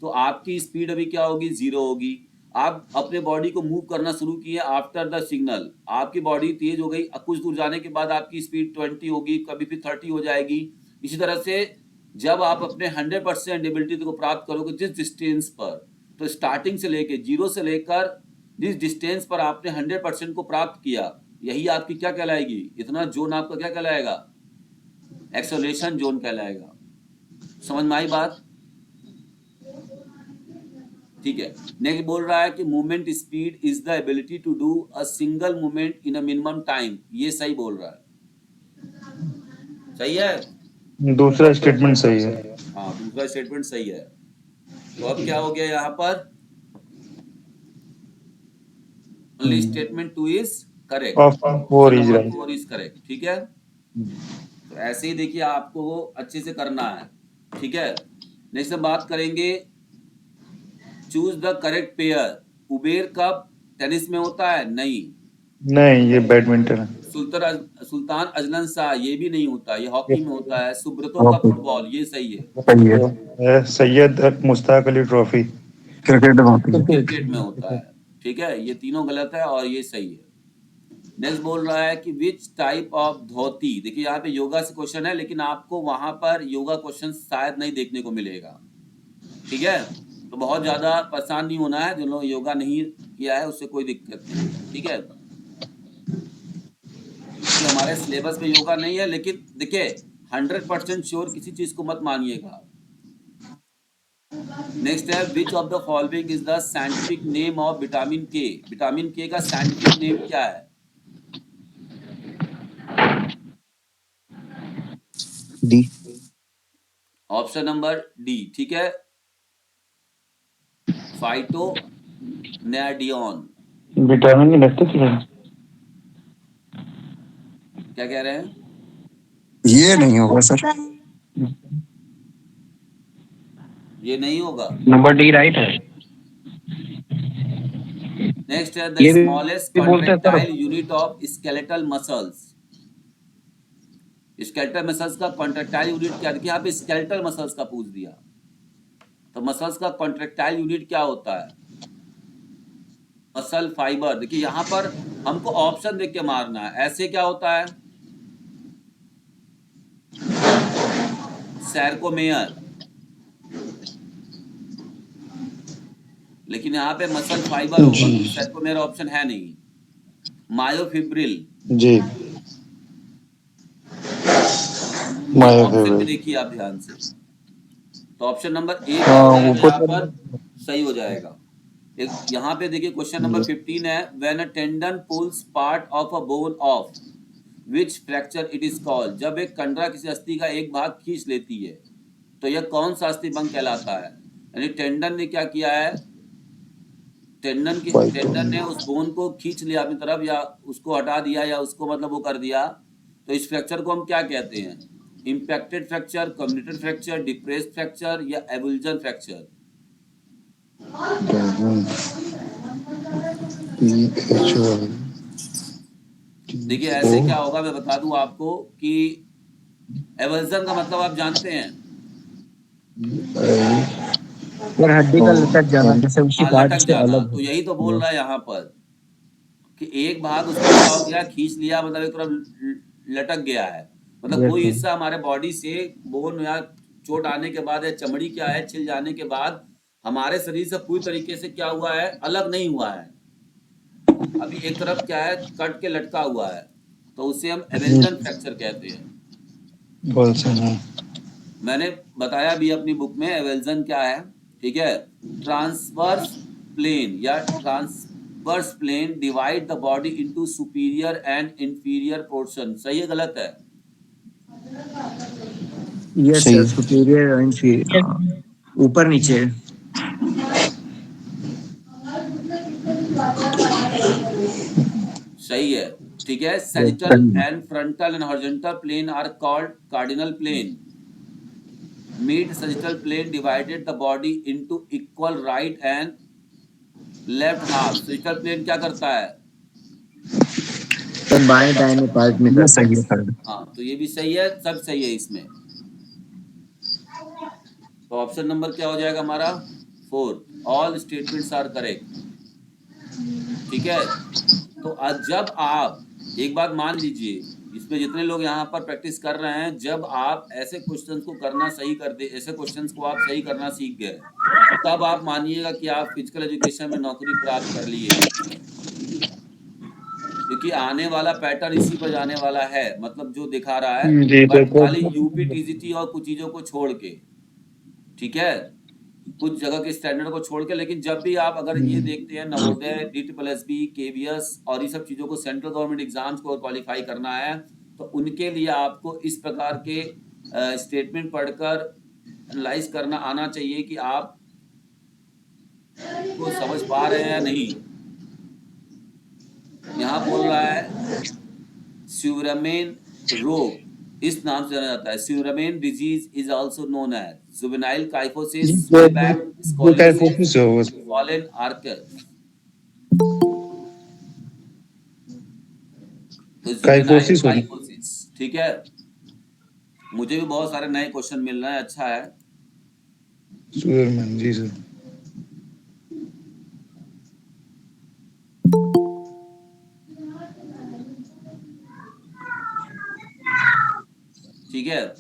तो आपकी स्पीड अभी क्या होगी, 0 होगी। आप अपने बॉडी को मूव करना शुरू किए आफ्टर द सिग्नल, आपकी बॉडी तेज हो गई, कुछ दूर जाने के बाद आपकी स्पीड 20 होगी, कभी फिर 30 हो जाएगी। इसी तरह से जब आप अपने 100% एबिलिटी को प्राप्त करोगे जिस डिस्टेंस पर, तो स्टार्टिंग से लेके 0 से लेकर जिस डिस्टेंस पर आपने 100% को प्राप्त किया, यही आपकी क्या कहलाएगी, इतना जोन आपका क्या कहलाएगा, एक्सेलरेशन जोन कहलाएगा। समझ में आई बात? ठीक है, नेक्स्ट बोल रहा है कि movement speed is the ability to do a single movement in a minimum time. ये सही बोल रहा है, सही है। दूसरा स्टेटमेंट सही है। हाँ, दूसरा स्टेटमेंट सही है। तो अब क्या हो गया यहाँ पर, only statement 2 is correct, of four is number right. 4 is correct. ठीक है, तो ऐसे ही देखिए आपको वो अच्छे से करना है। ठीक है, नेक्स्ट हम बात करेंगे choose the correct pair. Uber cup tennis में होता है? नहीं। नहीं, ये बैडमिंटन है। सुल्तान अजलन शाह, ये भी नहीं होता, ये हॉकी में होता है। सुब्रतो का फुटबॉल, ये सही है। सही है। सैयद मुश्ताक अली ट्रॉफी क्रिकेट में होती है। क्रिकेट में होता है। ठीक है, ये तीनों गलत है और ये सही है। नेक्स्ट बोल रहा है कि विच टाइप ऑफ धोती। देखिए यहाँ पे योगा से क्वेश्चन है, लेकिन आपको वहां पर योगा क्वेश्चन शायद नहीं देखने को मिलेगा। ठीक है, तो बहुत ज्यादा परेशान नहीं होना है, जो लोग योगा नहीं किया है उससे कोई दिक्कत नहीं है। ठीक है, कि हमारे सिलेबस में योगा नहीं है, लेकिन देखिए 100% श्योर किसी चीज को मत मानिएगा। नेक्स्ट है which of the following is the scientific name of vitamin के। विटामिन के का साइंटिफिक नेम क्या है? डी। Option number D. ठीक है, फाइटोनेडियन। विटामिन की लगती है। क्या कह रहे हैं? ये नहीं होगा सर। ये नहीं होगा। नंबर डी राइट है। नेक्स्ट है द ये भी स्मॉलेस्ट बोलते हैं sir. Contractile unit of skeletal muscles. Skeletal muscles का कॉन्ट्रेक्टाइल यूनिट क्या? देखिए यहाँ पे स्केलेटल मसल्स का पूछ दिया, तो मसल्स का कॉन्ट्रेक्टाइल यूनिट क्या होता है? Muscle fibre. देखिए यहाँ पर हमको ऑप्शन देख के मारना है। ऐसे क्या होता है? सैरकोमेयर। लेकिन यहाँ पे मसल फाइबर होगा, सैरकोमेयर ऑप्शन है नहीं। मायोफिब्रिल। जी, ऑप्शन में देखिए आप ध्यान से, तो ऑप्शन नंबर ए क्या हो जाएगा यहाँ पर, सही हो जाएगा। एक यहाँ पे देखिए क्वेश्चन नंबर 15 है, when a tendon pulls part of a bone of which fracture it is called. जब एक कंडरा किसी अस्थि का एक भाग खींच लेती है तो यह कौन सा अस्थि भंग कहलाता है? यानी टेंडन ने क्या किया है, टेंडन ने उस बोन को खींच लिया अपनी तरफ, या उसको हटा दिया, या उसको मतलब वो कर दिया, तो इस फ्रैक्चर को हम क्या कहते हैं? Impacted fracture, comminuted fracture, depressed fracture या एवुल्जन फ्रैक्चर। देखिए ऐसे क्या होगा मैं बता दूं आपको कि एवल्जन का मतलब आप जानते हैं, और हड्डी का लटक जाना, जैसे उसी पार्ट लटक से जाना। अलग। तो यही तो बोल रहा है यहाँ पर कि एक भाग उसका क्या हो गया, खींच लिया, मतलब एक तरफ लटक गया है। मतलब कोई हिस्सा हमारे बॉडी से बोन या चोट आने के बाद या चमड़ी क्या है छिल जाने के बाद हमारे शरीर से पूरी तरीके से क्या हुआ है, अलग नहीं हुआ है। अभी एक तरफ क्या है, कट के लटका हुआ है, तो उसे हम एवल्जन फ्रैक्चर कहते हैं। मैंने बताया भी अपनी बुक में एवल्जन क्या है। ठीक है, ट्रांसवर्स प्लेन या inverse plane divide the body into superior and inferior portion. सही है गलत है? यस सही सर, है। सुपीरियर और इंफीरियर, ऊपर नीचे। सही है। ठीक है। Sagittal and frontal and horizontal plane are called cardinal plane. Mid sagittal plane divided the body into equal right and left half। sagittal plane क्या करता है? तो बाएं दाहिने पार्ट में ये करता सही है। है सर। हाँ, तो ये भी सही है, सब सही है इसमें। तो ऑप्शन नंबर क्या हो जाएगा हमारा? 4। All statements are correct. ठीक है। तो आज जब आप एक बात मान लीजिए, इसमें जितने लोग यहाँ पर प्रैक्टिस कर रहे हैं, जब आप ऐसे क्वेश्चंस को करना सही कर दे, ऐसे क्वेश्चंस को आप सही करना सीख गए, तब आप मानिएगा कि आप फिजिकल एजुकेशन में नौकरी प्राप्त कर लिए हैं। क्योंकि आने वाला पैटर्न इसी पर जाने वाला है, मतलब जो दिखा रहा है, जी सर। बट खाली यूपी टीजीटी और कुछ चीजों को छोड़ के। ठीक है, कुछ जगह के स्टैंडर्ड को छोड़ के। लेकिन जब भी आप अगर ये देखते हैं नवोदय, DSSB, KVS और ये सब चीजों को, सेंट्रल गवर्नमेंट एग्जाम्स को क्वालिफाई करना है, तो उनके लिए आपको इस प्रकार के स्टेटमेंट पढ़कर एनालाइज करना आना चाहिए कि आप को समझ पा रहे हैं या नहीं। यहाँ बोल रहा है स्यूरमेन रोग इस नाम से जाना जाता है। Scheuermann disease is also known as juvenile kyphosis, swayback, scoliosis, fallen arches. तो जुवेनाइल काइफोसिस होना। काइफोसिस। ठीक है, मुझे भी बहुत सारे नए क्वेश्चन मिल रहे हैं, अच्छा है। सुरमन जी सर। ठीक है,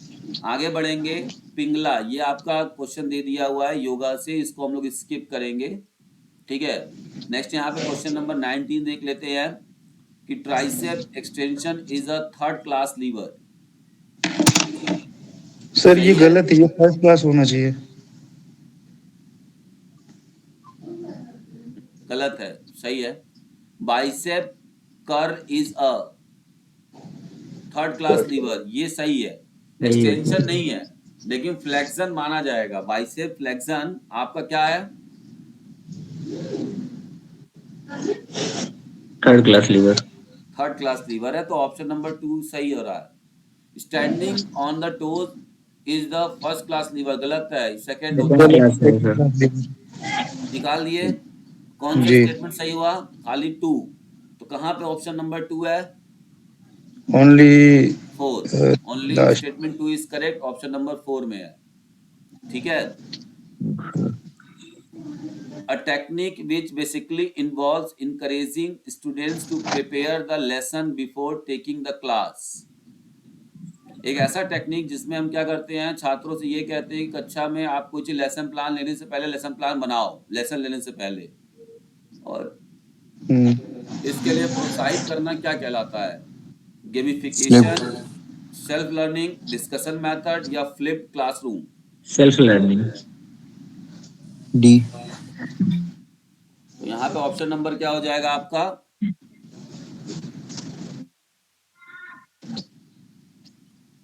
आगे बढ़ेंगे। पिंगला, ये आपका क्वेश्चन दे दिया हुआ है योगा से, इसको हम लोग स्किप करेंगे। ठीक है, नेक्स्ट यहाँ पे क्वेश्चन नंबर 19 देख लेते हैं कि tricep extension is a third class lever. Sir ये सही है? गलत है, ये फर्स्ट क्लास होना चाहिए। गलत है। सही है। बाइसेप कर is a third class lever, ये सही है। सही है। एक्सटेंशन नहीं है, लेकिन फ्लेक्शन माना जाएगा। बाइसेप फ्लेक्शन आपका क्या है? Third class lever. Third class lever है, तो ऑप्शन नंबर 2 सही हो रहा है। Standing on the toes is the first class lever, गलत है, सेकंड होता सेकंड है। क्लास है सर। निकाल दिए। कौन सा जी। स्टेटमेंट सही हुआ? खाली 2। तो कहाँ पे ऑप्शन नंबर 2 है? Only 4। Only last. Statement 2 is correct, option number 4 में है। ठीक है। A technique which basically involves encouraging students to prepare the lesson before taking the class। एक ऐसा टेक्निक जिसमें हम क्या करते हैं, छात्रों से ये कहते हैं कि कक्षा में आप कुछ लेसन प्लान लेने से पहले लेसन प्लान बनाओ, लेसन लेने से पहले। और इसके लिए प्रोत्साहित करना क्या कहलाता है? Gamification, self learning, discussion method या flipped classroom? Self learning. D. तो यहाँ पे ऑप्शन नंबर क्या हो जाएगा आपका?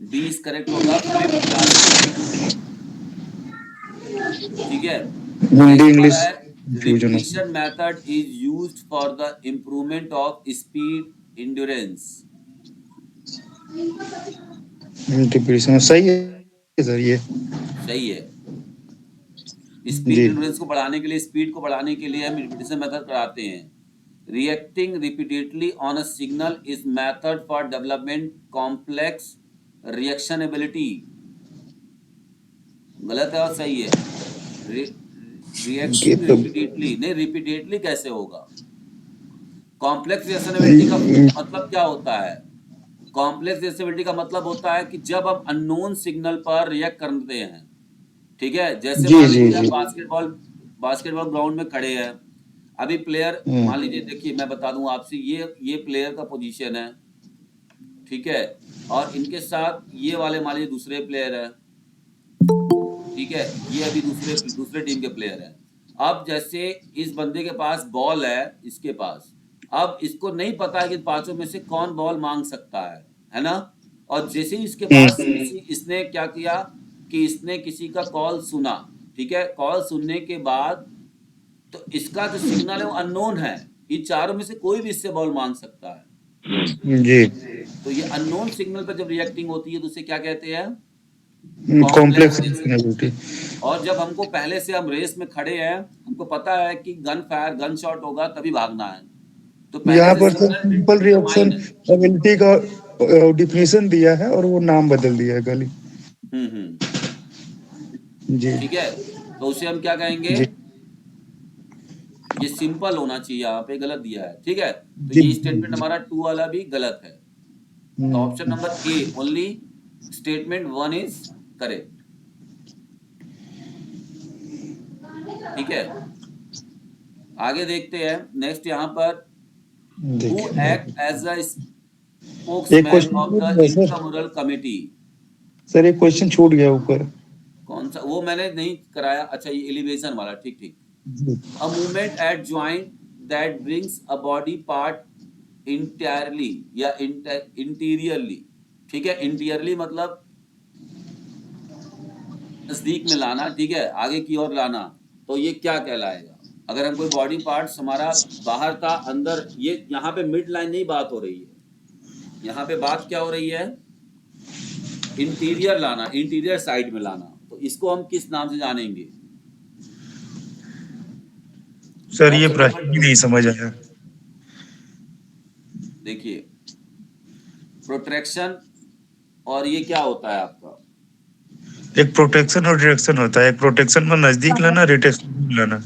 डी इज करेक्ट होगा, फ्लिप क्लासरूम। ठीक है। Hindi English fusion. Repetition method is used for the improvement of speed endurance. Interpretation सही है सर ये। सही है। स्पीड इंड्योरेंस को बढ़ाने के लिए, स्पीड को बढ़ाने के लिए हम रिपीटिशन मेथड कराते हैं। Reacting repeatedly on a signal is method for development complex reaction ability. गलत है और सही है? रिएक्टिंग रिपीटेडली नहीं, रिपीटेडली कैसे होगा? कॉम्प्लेक्स रिएक्शन एबिलिटी का मतलब क्या होता है? कॉम्प्लेक्स रिएक्शन एबिलिटी का मतलब होता है कि जब हम अननोन सिग्नल पर रिएक्ट करते हैं। ठीक है, जैसे मान लीजिए आप बास्केटबॉल ग्राउंड में खड़े हैं, अभी प्लेयर, मान लीजिए, देखिए मैं बता दूं आपसे, ये प्लेयर का पोजीशन है। ठीक है, और इनके साथ ये वाले मान लीजिए दूसरे प्लेयर है। ठीक है, ये अभी दूसरे टीम के प्लेयर हैं। अब जैसे इस बंदे के पास बॉल है, इसके पास, अब इसको नहीं पता है कि पांचों में से कौन बॉल मांग सकता है ना? और जैसे ही इसके पास इसने क्या किया कि इसने किसी का कॉल सुना, ठीक है? कॉल सुनने के बाद तो इसका जो सिग्नल है वो अननोन है, इन चारों में से कोई भी इससे बॉल मांग सकता है। जी, तो ये अननोन सिग्नल पर जब रिएक्टिंग होती है तो उसे क्या कहते हैं? Complex Complex personality। और जब हमको पहले से हम रेस में खड़े हैं, हमको पता है कि गन शॉट होगा तभी भागना है, तो पहले यहाँ से पर तो सिग्नल सिंपल रिएक्शन डिटरमाइन है। एबिलिटी का डिफिनेशन दिया है और वो नाम बदल दिया है खाली। जी ठीक है, तो उसे हम क्या कहेंगे? जी ये सिंपल होना चाहिए, यहाँ पे गलत दिया है, ठीक है? तो जी ये स्टेटमेंट हमारा 2 वाला भी गलत है। तो option number A only statement 1 is correct. ठीक है, आगे देखते हैं। नेक्स्ट यहाँ पर हु देखिए एक्ट एज अ एक स्पोक्समैन क्वेश्चन ऑफ द छूट गया सर। Intramural committee. सर एक क्वेश्चन छूट गया ऊपर। कौन सा? वो मैंने नहीं कराया। अच्छा, ये एलिवेशन वाला, ठीक ठीक। जी A movement at joint that brings a body part entirely या interiorly, ठीक है? इंटीरियरली मतलब नजदीक में लाना, ठीक है, आगे की ओर लाना, तो ये क्या कहलाएगा? अगर हम कोई बॉडी पार्ट्स हमारा बाहर था, अंदर, ये यहाँ पे मिड लाइन नहीं बात हो रही है, यहाँ पे बात क्या हो रही है? इंटीरियर लाना, इंटीरियर साइड में लाना। तो इसको हम किस नाम से जानेंगे? सर ये ऑप्शन प्रश्न ही नहीं समझ आया। देखिए, प्रोट्रैक्शन और ये क्या होता है आपका? एक प्रोटेक्शन और डिरेक्शन होता है। एक प्रोटेक्शन में नजदीक लाना, रिटेक्शन में लाना।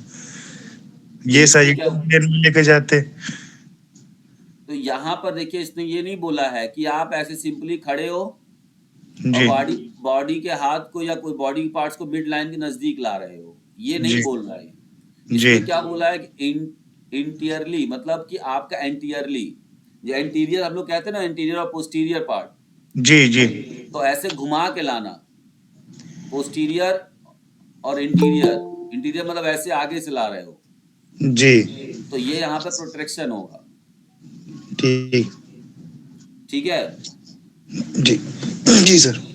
ये इसमें सही क्या? में लेके जाते। तो यहाँ पर देखिए, इसने ये नहीं बोला है कि आप ऐसे सिंपली खड़े हो और जी बॉडी के हाथ को या कोई बॉडी पार्ट्स को मिड लाइन के नजदीक ला रहे हो, ये नहीं जी बोल रहा है। जी इसमें क्या बोला है कि इंटीरियरली, मतलब कि आपका एंटीरियरली, जो इंटीरियर हम लोग कहते हैं ना, इंटीरियर और पोस्टीरियर पार्ट, जी जी तो ऐसे घुमा के लाना, पोस्टीरियर और इंटीरियर। इंटीरियर मतलब ऐसे आगे से ला रहे हो, जी तो ये यहाँ पे प्रोटेक्शन होगा। ठीक ठीक है, जी जी सर।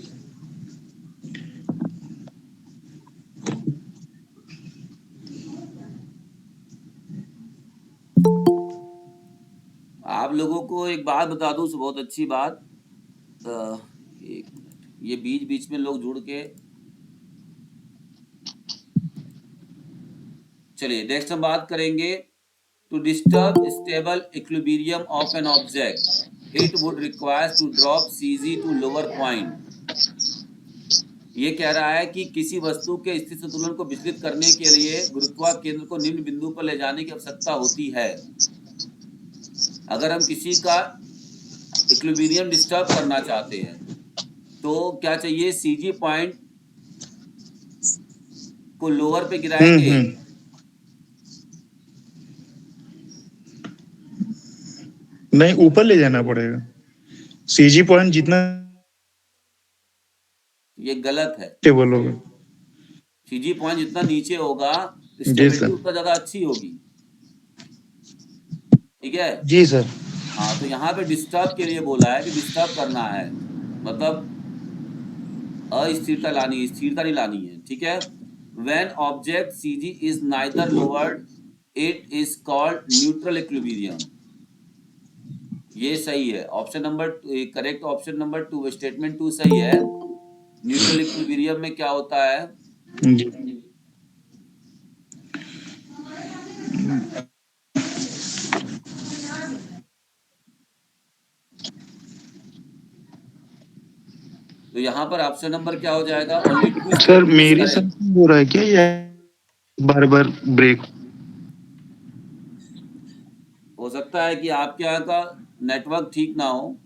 आप लोगों को एक बात बता दूं, बहुत अच्छी बात। एक मिनट, ये बीच बीच में लोग जुड़ के, चलिए नेक्स्ट हम बात करेंगे। To disturb stable equilibrium of an object it would require to drop CG to lower point. ये कह रहा है कि किसी वस्तु के स्थिति संतुलन को विचलित करने के लिए गुरुत्वाकेंद्र को निम्न बिंदु पर ले जाने की आवश्यकता होती है। अगर हम किसी का इक्विलिब्रियम डिस्टर्ब करना चाहते हैं तो क्या चाहिए? सीजी पॉइंट को लोअर पे गिराएंगे। नहीं, ऊपर ले जाना पड़ेगा। सीजी पॉइंट जितना ये गलत है। टेबल होगा। सीजी पॉइंट जितना नीचे होगा, जी स्टेबिलिटी सर। उतना ज्यादा अच्छी होगी। ठीक है, जी सर। हाँ, तो यहाँ पे डिस्टर्ब के लिए बोला है कि डिस्टर्ब करना है, मतलब अस्थिरता लानी है, स्थिरता नहीं लानी है। ठीक है, when object CG is neither lowered it is called neutral equilibrium. ये सही है, option number correct, option number 2, statement 2 सही है। न्यूट्रल इक्विलिब्रियम में क्या होता है? जी तो यहाँ पर ऑप्शन नंबर क्या हो जाएगा? ओनली 2 सर मेरे साथ हो रहा है क्या या बार बार ब्रेक? हो सकता है कि आपके यहाँ का नेटवर्क ठीक ना हो।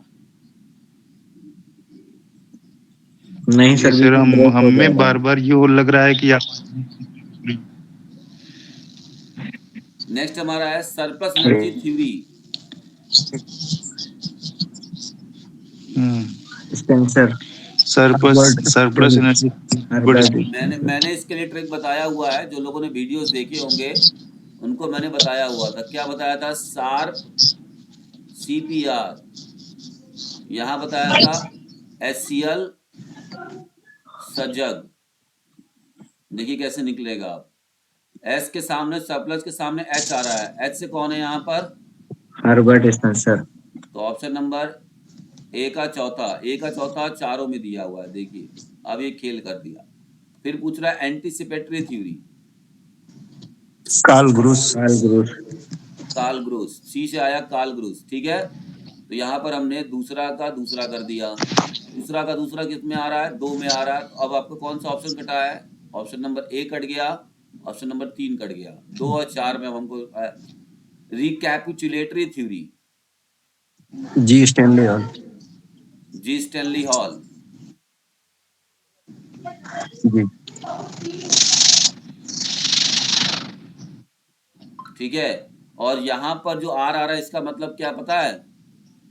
नहीं सर सर हमें बार बार ये लग रहा है कि आप नेक्स्ट हमारा है surplus energy theory. Spencer surplus energy मैंने इसके लिए ट्रिक बताया हुआ है, जो लोगों ने वीडियोस देखे होंगे उनको मैंने बताया हुआ था। क्या बताया था? शार्प CPR, यहाँ बताया था HCl सजग। देखिए कैसे निकलेगा। आप S के सामने, सरप्लस के सामने H आ रहा है, H से कौन है यहाँ पर? Herbert Spencer. तो ऑप्शन नंबर ए का चौथा चारों में दिया हुआ है। देखिए अब ये खेल कर दिया। फिर पूछ रहा है anticipatory theory, Karl Groos. Karl Groos. C से आया कार्ल ग्रूस, ठीक है। तो यहाँ पर हमने दूसरा का दूसरा कर दिया। दूसरा का दूसरा किस में आ रहा है? 2 में आ रहा है। तो अब आपको कौन सा ऑप्शन कटा है? ऑप्शन नंबर ए कट गया, ऑप्शन नंबर 3 कट गया। 2 और 4 में हमको रिकैपिचुलेटरी थ्योरी, जी स्टैनली हॉल। जी स्टैनली हॉल, जी ठीक है। और यहाँ पर जो आर आ रहा है इसका मतलब क्या पता है?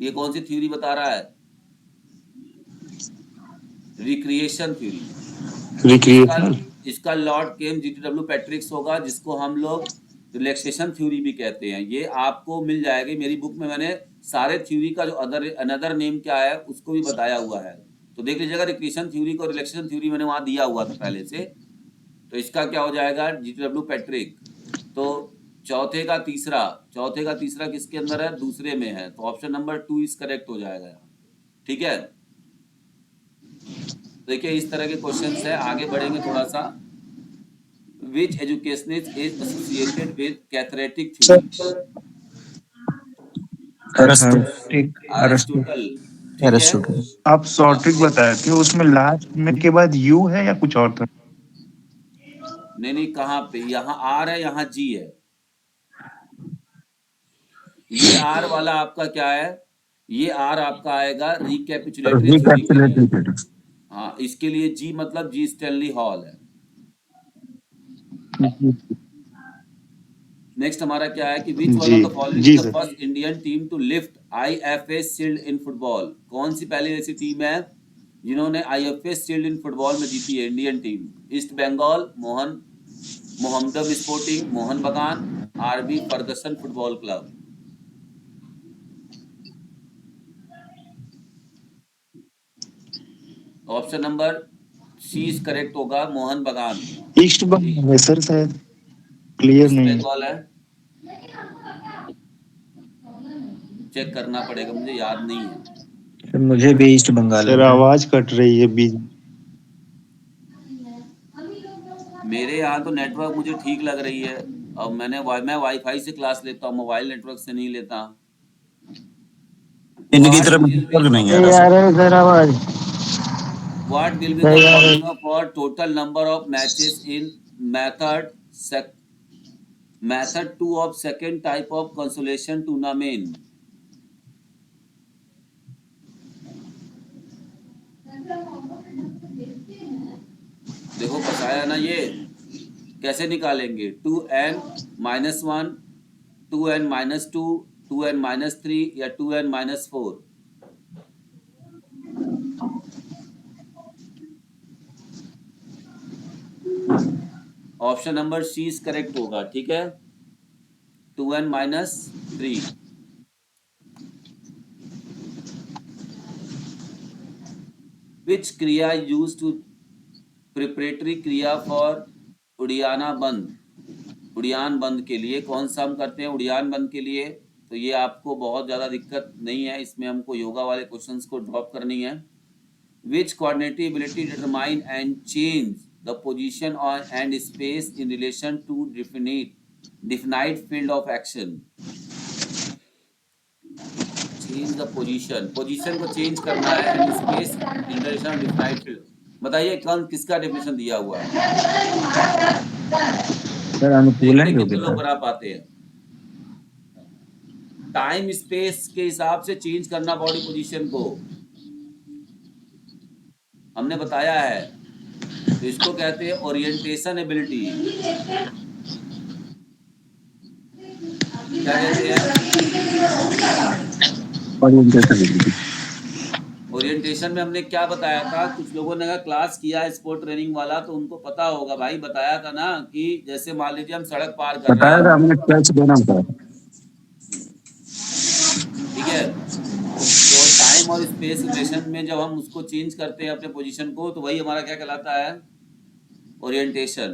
ये कौन सी थ्योरी बता रहा है? Recreation theory. इसका लॉर्ड केम GTW पैट्रिक्स होगा, जिसको हम लोग रिलैक्सेशन थ्योरी भी कहते हैं। ये आपको मिल जाएगी मेरी बुक में। मैंने सारे थ्योरी का जो अनदर नेम क्या है उसको भी बताया हुआ है। तो देख लीजिएगा, रिक्रिएशन थ्योरी को रिलैक्सेशन थ्योरी मैंने वहां दिया हुआ था पहले से। तो इसका क्या हो जाएगा? GTW Patrick. तो चौथे का तीसरा किसके अंदर है? दूसरे में है। तो ऑप्शन नंबर 2 इज करेक्ट हो जाएगा यहाँ, ठीक है। देखिए इस तरह के क्वेश्चंस है। आगे बढ़ेंगे थोड़ा सा। Which educationist is associated with cathartic theory? Aristotle, ठीक है। आप सॉर्टिक बताए थे, उसमें लास्ट में के बाद यू है या कुछ और था? नहीं, कहाँ पे? यहाँ आर है, यहाँ जी है। ये आर वाला आपका क्या है? ये आर आपका आएगा रिकैपिचुलेटरी थ्योरी के लिए। हाँ, इसके लिए जी मतलब जी स्टैनली हॉल है। नेक्स्ट हमारा क्या है कि which one of the following is the first Indian team to lift IFA shield in football? कौन सी पहली ऐसी टीम है जिन्होंने IFA शील्ड इन फुटबॉल में जीती है? Indian team. East Bengal, Mohammedan Sporting, Mohun Bagan, RB Ferguson Football Club. Option number C is correct होगा, मोहन बगान। ईस्ट बंगाल है सर, शायद क्लियर नहीं है। बंगाल है, चेक करना पड़ेगा, मुझे याद नहीं है। मुझे भी ईस्ट बंगाल सर आवाज कट रही है बीच। मेरे यहाँ तो नेटवर्क मुझे ठीक लग रही है। अब मैं वाईफाई से क्लास लेता हूँ, मोबाइल नेटवर्क से नहीं लेता। इनकी तरफ नेटवर्क नहीं है इधर आवाज। What will be the formula for total number of matches in method 2 of second type of consolation tournament? देखो बताया ना, ये कैसे निकालेंगे? 2n-1, 2n-2, 2n-3 या 2n-4? Option number C is correct होगा, ठीक है। 2n-3। Which kriya use to preparatory kriya for Uddiyana bandh के लिए? कौन सा हम करते हैं उड़ियान बंद के लिए? तो ये आपको बहुत ज़्यादा दिक्कत नहीं है, इसमें हमको योगा वाले क्वेश्चंस को ड्रॉप करनी है। Which coordinative ability determine and change the position and space in relation to definite field of action? Change the position को चेंज करना है, and space in relation to definite field। बताइए कौन किसका डेफिनेशन दिया हुआ है? सर अनुकूलन कितने लोग बना पाते हैं? टाइम स्पेस के हिसाब से चेंज करना बॉडी पोजीशन को, हमने बताया है। तो इसको कहते हैं ओरिएंटेशन एबिलिटी। क्या कहते हैं? ओरिएंटेशन में हमने क्या बताया था, कुछ लोगों ने अगर क्लास किया है स्पोर्ट ट्रेनिंग वाला तो उनको पता होगा भाई, बताया था ना कि जैसे मान लीजिए हम सड़क पार कर रहे बताया था हैं, हमने, टच देना था। ठीक है, तो टाइम और स्पेस रिलेशन में जब हम उसको चेंज करते हैं अपने पोजीशन को, तो वही हमारा क्या कहलाता है, orientation.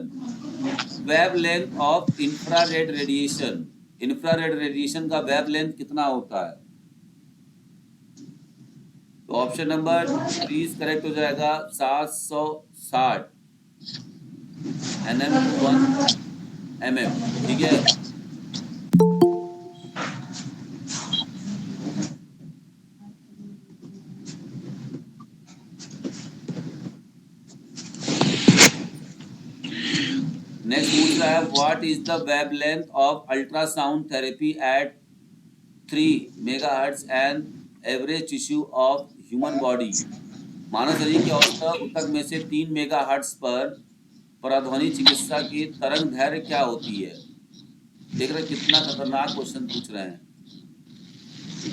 Wavelength of infrared radiation, infrared radiation का वेवलेंथ कितना होता है, तो ऑप्शन नंबर 30 करेक्ट हो जाएगा, 760 nm to 1 mm, ठीक है। नेक्स्ट पूछ रहा है, what is the wavelength of ultrasound therapy at 3 megahertz and average tissue of human body. मानव शरीर की औसत ऊतक में से 3 मेगाहर्ट्ज पर पराध्वनि चिकित्सा की तरंग दैर्घ्य क्या होती है। देख रहे कितना खतरनाक क्वेश्चन पूछ रहे हैं,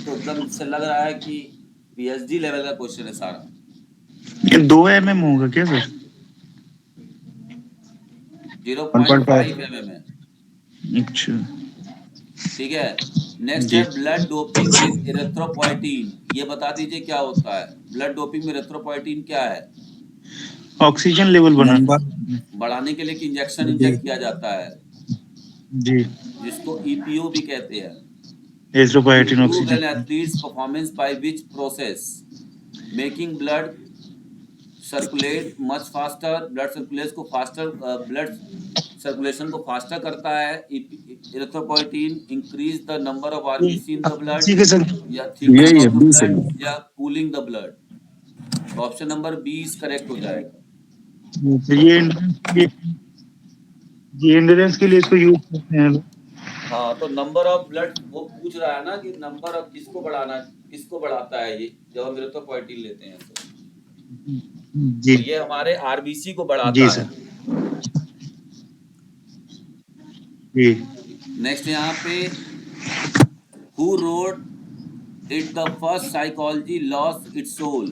तो एकदम से लग रहा है कि पीएचडी लेवल का क्वेश्चन है सारा। ये 2 mm होगा क्या सर? 0.5 mm है, अच्छा ठीक है। नेक्स्ट जी। है ब्लड डोपिंग विद इरेथ्रोपोइटीन, ये बता दीजिए क्या होता है, ब्लड डोपिंग में इरेथ्रोपोइटीन क्या है, ऑक्सीजन लेवल नंबर बढ़ाने के लिए कि इंजेक्शन इंजेक्ट किया जाता है, जी, जिसको ईपीओ भी कहते हैं। एरिथ्रोपोइएटिन Improve an oxygen. athlete's performance by which process, making blood circulate much faster, blood circulation को faster, blood सर्कुलेशन को फास्टर करता है erythropoietin, increase the number of RBC in the blood, ठीक है सर। या थिकनिंग यही है, ऑफ द बी सही ब्लड, या कूलिंग द ब्लड। तो ऑप्शन नंबर 20 करेक्ट हो जाएगा। तो ये एंड्योरेंस के लिए इसको यूज करते हैं। हाँ, तो नंबर ऑफ ब्लड वो पूछ रहा है ना कि नंबर ऑफ किसको बढ़ाना, किसको बढ़ाता है ये, जब हम इरेथ्रोपोइटीन लेते हैं जी तो ये हमारे आरबीसी को जी बढ़ाता सर है। जी। नेक्स्ट यहाँ पे, who wrote it the first psychology lost its soul,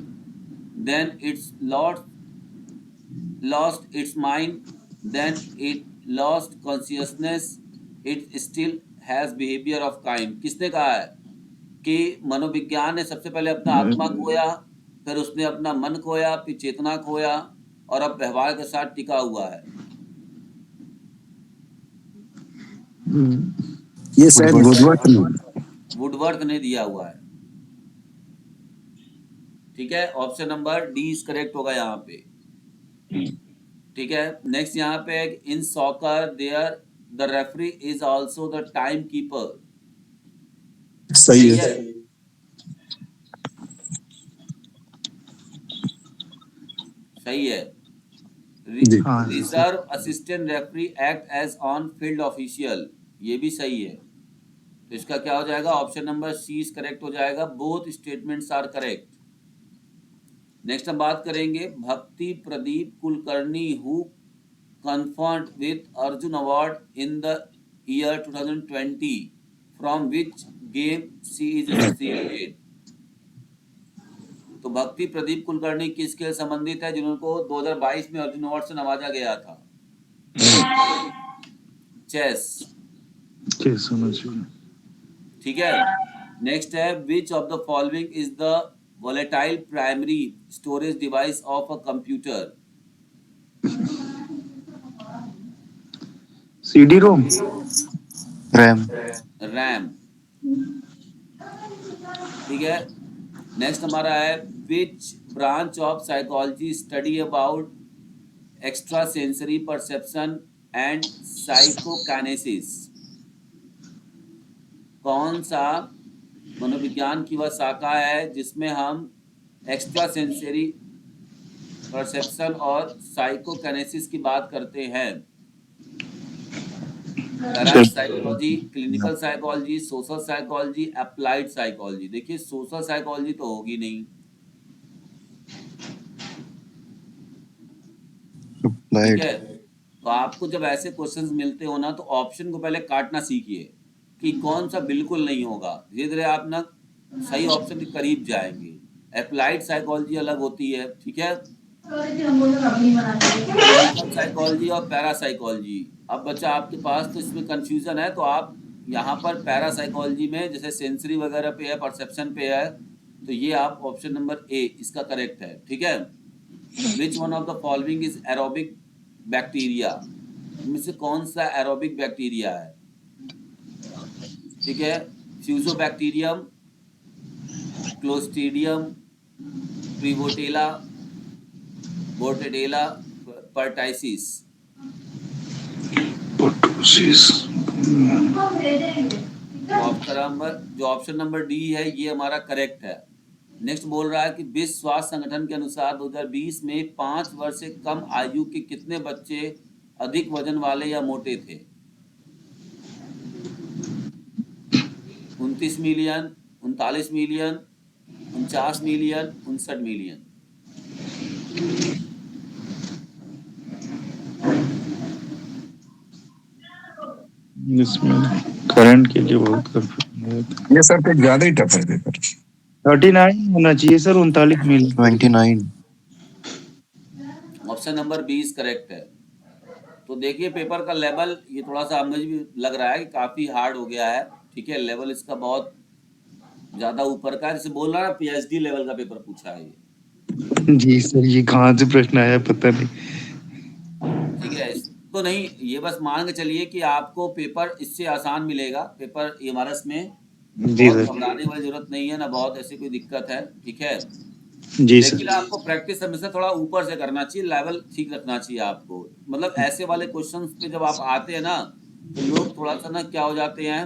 then it's lost its mind, then it lost consciousness, it still has behavior of kind। किसने कहा है कि मनोविज्ञान ने सबसे पहले अपना आत्मा खोया, फिर उसने अपना मन खोया, फिर चेतना खोया, और अब व्यवहार के साथ टिका हुआ है। ये शायद वुडवर्थ ने, वुडवर्थ ने दिया हुआ है, ठीक है। Option number D is correct होगा यहाँ पे, ठीक है। नेक्स्ट यहाँ पे, in soccer there the referee is also the time keeper, सही है। सही है। जी। Reserve assistant referee act as on field official, ये भी सही है। तो इसका क्या हो जाएगा, option number C is correct हो जाएगा, both statements are correct. Next हम बात करेंगे Bhakti Pradeep Kulkarni who conferred with Arjun award in the year 2020, from which game she is associated. तो भक्ति प्रदीप कुलकर्णी किसके संबंधित है, जिनको 2022 में अर्जुन अवार्ड से नवाजा गया था। चेस, ठीक है। नेक्स्ट है, which of the following is the volatile primary storage device of a computer, CD ROM, RAM, ठीक है। नेक्स्ट हमारा है, which branch of psychology study about extra sensory perception and psychokinesis. कौन सा मनोविज्ञान की वह शाखा है जिसमें हम एक्स्ट्रा सेंसरी परसेप्शन और साइकोकाइनेसिस की बात करते हैं। Psychology, clinical psychology, social psychology, applied psychology. देखिए सोशल साइकोलॉजी तो होगी नहीं, ठीक है। तो आपको जब ऐसे क्वेश्चंस मिलते हो ना, तो ऑप्शन को पहले काटना सीखिए कि कौन सा बिल्कुल नहीं होगा। धीरे धीरे आप ना सही ऑप्शन के करीब जाएंगे। अप्लाइड साइकोलॉजी अलग होती है, ठीक है, साइकोलॉजी और पैरासाइकोलॉजी। अब बच्चा आपके पास तो इसमें कंफ्यूजन है, तो आप यहाँ पर पैरासाइकोलॉजी में जैसे सेंसरी वगैरह पे है, परसेप्शन पे है, तो ये आप ऑप्शन नंबर ए इसका करेक्ट है, ठीक है। विच one of the following is aerobic bacteria, इनमें से कौन सा एरोबिक बैक्टीरिया है, ठीक है। Fusobacterium, clostridium, prevotella, बोर्टेडेला, पर्टाइसिस। जो ऑप्शन नंबर डी है ये हमारा करेक्ट है। नेक्स्ट बोल रहा है कि विश्व स्वास्थ्य संगठन के अनुसार 2020 में 5 वर्ष से कम आयु के कितने बच्चे अधिक वजन वाले या मोटे थे? 29 मिलियन, 39 मिलियन, 49 मिलियन, 59 मिलियन। इसमें करंट के लिए बहुत कंफ्यूजन है। ये सर कुछ ज्यादा ही टफ है पेपर। 39 होना चाहिए sir, 39 million. 29। Option number 20 correct है। तो देखिए पेपर का लेवल ये थोड़ा सा हमें भी लग रहा है कि काफ़ी हार्ड हो गया है, ठीक है, लेवल इसका बहुत ज़्यादा ऊपर का है, जैसे बोल रहा है पीएचडी लेवल का पेपर पूछा है ये। जी सर, ये कहाँ से प्रश्न आया पता नहीं। ठीक है, तो नहीं, ये बस मान के चलिए कि आपको पेपर इससे आसान मिलेगा, पेपर एमआरएस में जी बहुत सर। घबराने वाली जरूरत नहीं है ना, बहुत ऐसी कोई दिक्कत है, ठीक है। जी लेकिन सर। आपको प्रैक्टिस हमेशा थोड़ा ऊपर से करना चाहिए, लेवल ठीक रखना चाहिए आपको। मतलब ऐसे वाले क्वेश्चंस पे जब आप आते हैं ना तो लोग थोड़ा सा ना क्या हो जाते हैं,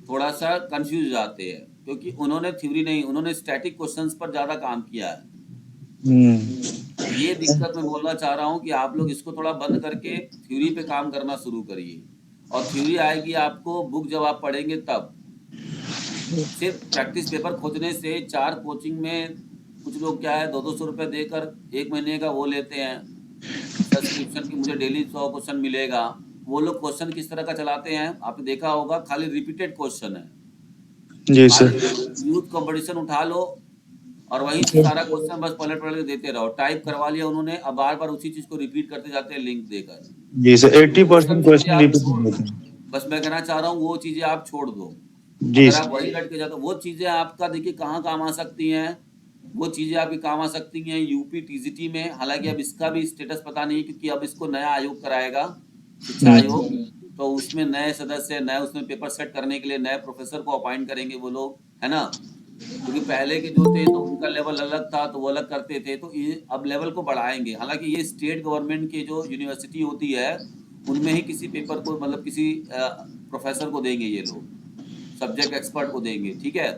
थोड़ा सा कंफ्यूज हो जाते हैं, क्योंकि उन्होंने थ्योरी नहीं, उन्होंने स्टैटिक क्वेश्चंस पर ज़्यादा काम किया है। ये दिक्कत मैं बोलना चाह रहा हूँ कि आप लोग इसको थोड़ा बंद करके थ्योरी पे काम करना शुरू करिए, और थ्योरी आएगी आपको बुक जब आप पढ़ेंगे तब। सिर्फ प्रैक्टिस पेपर खोजने से 4 कोचिंग में कुछ लोग क्या है 200 रुपये देकर 1 महीने का वो लेते हैं सब्सक्रिप्शन की, मुझे डेली 100 क्वेश्चन मिलेगा। वो लोग क्वेश्चन किस तरह का चलाते हैं आपने देखा होगा, खाली रिपीटेड क्वेश्चन है। जी सर। यूथ कंपटीशन उठा लो और वही सारा क्वेश्चन बस पलट पलट के देते रहो, टाइप करवा लिया उन्होंने, अब बार बार उसी चीज को रिपीट करते जाते हैं लिंक देकर। जी सर, 80% क्वेश्चन रिपीट होते हैं। बस मैं कहना चाह रहा हूँ वो चीजें आप छोड़ दो। जी अगर आप सर। वही रट के जाते वो चीजें आपका देखिए कहाँ काम आ सकती हैं, वो चीजें आपकी काम आ सकती हैं यूपी टीजीटी में। हालांकि अब इसका भी स्टेटस पता नहीं, क्योंकि अब इसको नया आयोग कराएगा, शिक्षा आयोग, तो उसमें नए सदस्य, नए उसमें पेपर सेट करने के लिए नए प्रोफेसर को अपॉइंट करेंगे वो लोग, है ना। क्योंकि पहले के जो थे तो उनका लेवल अलग था, तो वो अलग करते थे, तो ये अब लेवल को बढ़ाएंगे। हालांकि ये स्टेट गवर्नमेंट की जो यूनिवर्सिटी होती है उनमें ही किसी पेपर को, मतलब किसी प्रोफेसर को देंगे ये लोग, सब्जेक्ट एक्सपर्ट को देंगे, ठीक है।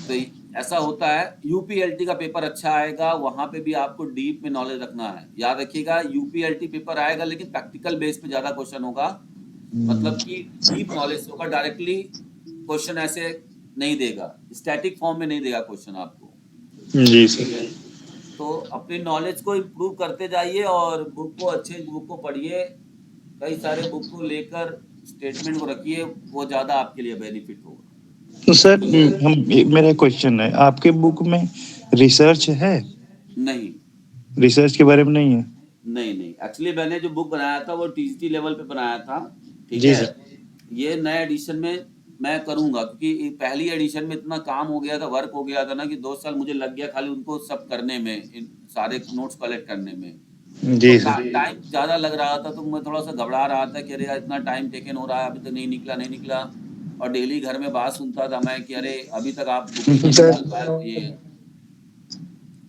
तो ऐसा होता है। यूपीएलटी का पेपर अच्छा आएगा, वहां पे भी आपको डीप में नॉलेज रखना है। याद रखिएगा यूपीएलटी पेपर आएगा लेकिन प्रैक्टिकल बेस पे ज्यादा क्वेश्चन होगा, मतलब कि डीप नॉलेज होगा, डायरेक्टली क्वेश्चन ऐसे नहीं देगा, स्टैटिक फॉर्म में नहीं देगा क्वेश्चन आपको। जी सर। तो अपनी नॉलेज को इम्प्रूव करते जाइए और बुक को, अच्छे बुक को पढ़िए, कई सारे बुक को लेकर स्टेटमेंट को रखिए, वो ज्यादा आपके लिए बेनिफिट होगा। तो सर मेरा क्वेश्चन है, आपके बुक में रिसर्च है? नहीं, रिसर्च के बारे में नहीं है? नहीं, एक्चुअली मैंने जो बुक बनाया था वो टीजीटी लेवल पे बनाया था, ठीक जी है। सर। ये नए एडिशन में मैं करूंगा, क्योंकि पहली एडिशन में इतना काम हो गया था, वर्क हो गया था ना, कि 2 साल मुझे लग गया खाली उनको सब करने में, इन सारे नोट्स कलेक्ट करने में। जी तो सर। टाइम ज़्यादा लग रहा था, तो मैं थोड़ा सा घबरा रहा था कि अरे यार इतना टाइम टेकन हो रहा है, अभी तक नहीं निकला। और डेली घर में बात सुनता था मैं कि अरे अभी तक आप बुक ही नहीं निकाल पाए, तो ये।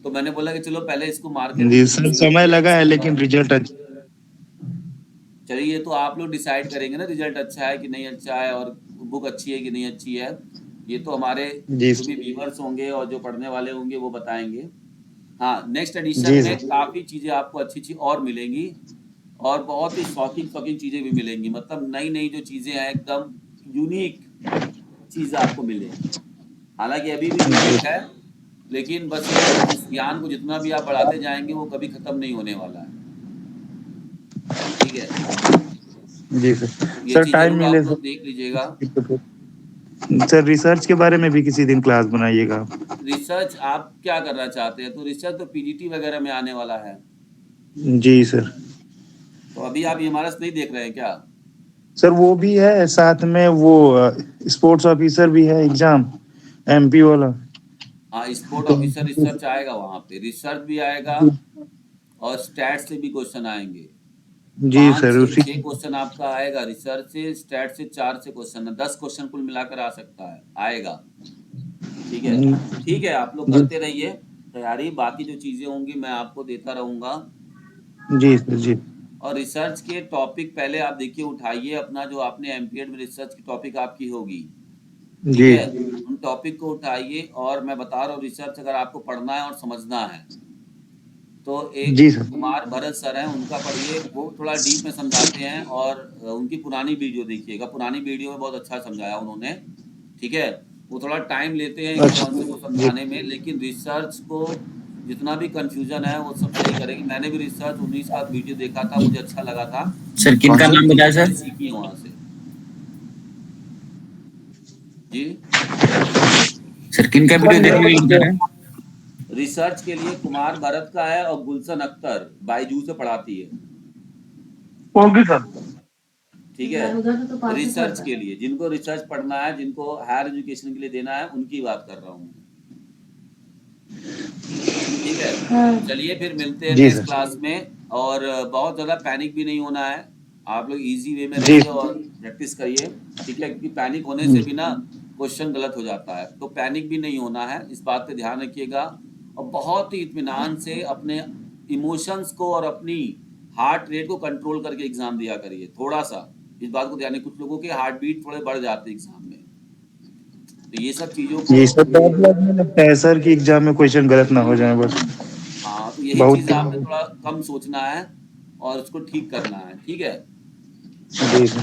तो मैंने बोला कि चलो पहले इसको मार्केट जी में सर, समय लगा है लेकिन रिजल्ट अच्छा। चलिए, तो आप लोग डिसाइड करेंगे ना रिजल्ट अच्छा है कि नहीं अच्छा है, और बुक अच्छी है कि नहीं अच्छी है। ये तो हमारे जी जो भी व्यूअर्स होंगे और जो पढ़ने वाले होंगे वो बताएंगे। हाँ, नेक्स्ट एडिशन जी में सर। काफ़ी चीज़ें आपको अच्छी और मिलेंगी, और बहुत ही शॉकिंग चीज़ें भी मिलेंगी, मतलब नई जो चीज़ें हैं एकदम यूनिक चीज़ आपको मिलेगी। हालांकि अभी भी यूनिक है, लेकिन बस ये है कि इस ज्ञान को जितना भी आप बढ़ाते जाएंगे वो कभी खत्म नहीं होने वाला है, ठीक है। जी सर। ये सर चीज़ टाइम जरूर मिले आप सर। लोग देख लीजिएगा। सर रिसर्च के बारे में भी किसी दिन क्लास बनाइएगा आप। रिसर्च आप क्या करना चाहते हैं? तो रिसर्च तो पीजीटी वगैरह में आने वाला है। जी सर। तो अभी आप एमआरएस नहीं देख रहे हैं क्या? सर वो भी है, साथ में वो स्पोर्ट्स ऑफिसर भी है एग्जाम, एमपी वाला। हाँ, स्पोर्ट तो ऑफिसर रिसर्च आएगा, वहाँ पे रिसर्च भी आएगा और स्टैट से भी क्वेश्चन आएंगे। जी 5 सर, से उसी 6 क्वेश्चन आपका आएगा रिसर्च से, स्टैट से 4 से क्वेश्चन है, 10 क्वेश्चन कुल मिलाकर आ सकता है, आएगा। ठीक है, ठीक है, आप लोग जी करते रहिए तैयारी, बाकी जो चीजें होंगी मैं आपको देता रहूंगा। जी सर जी। और रिसर्च के टॉपिक पहले आप देखिए, उठाइए अपना जो आपने एमपीएड में रिसर्च की टॉपिक आपकी होगी, ठीक जी है, उन टॉपिक को उठाइए। और मैं बता रहा हूँ, रिसर्च अगर आपको पढ़ना है और समझना है तो एक जी सर। कुमार भरत सर हैं, उनका पढ़िए, वो थोड़ा डीप में समझाते हैं। और उनकी पुरानी वीडियो देखिएगा, पुरानी वीडियो में बहुत अच्छा समझाया उन्होंने, ठीक है। वो थोड़ा टाइम लेते हैं अच्छा कॉन्सेप्ट को जी समझाने में, लेकिन रिसर्च को जितना भी कंफ्यूजन है वो सब सही करेंगे। मैंने भी रिसर्च 19 का वीडियो देखा था, मुझे अच्छा लगा था। सर किनका काफी नाम चीजें बताया मैंने सर? सीखी हैं वहां से। जी, सर किनका वीडियो देखने के लिए बता रहे हैं? रिसर्च के लिए कुमार भरत का है और गुलशन अख्तर बायजू से पढ़ाती है, ओके सर। ठीक है। रिसर्च के लिए जिनको रिसर्च पढ़ना है, जिनको हायर एजुकेशन के लिए देना है, उनकी बात कर रहा हूँ, ठीक है। चलिए फिर मिलते हैं जी नेक्स्ट सर। क्लास में। और बहुत ज़्यादा पैनिक भी नहीं होना है, आप लोग इजी वे में जी रहिए और प्रैक्टिस करिए, ठीक है, क्योंकि पैनिक होने से भी ना क्वेश्चन गलत हो जाता है। तो पैनिक भी नहीं होना है, इस बात पे ध्यान रखिएगा। और बहुत ही इत्मीनान से अपने इमोशंस को और अपनी हार्ट रेट को कंट्रोल करके एग्जाम दिया करिए। थोड़ा सा इस बात को ध्यान रखिए, कुछ लोगों के हार्ट बीट थोड़े बढ़ जाते हैं एग्जाम में, तो ये सब चीज़ों को, जी सर, डर लगने लगता है सर कि एग्जाम में क्वेश्चन गलत ना हो जाए बस। हाँ, तो यही बहुत चीज़ आपने थोड़ा कम सोचना है और उसको ठीक करना है, ठीक है। जी सर।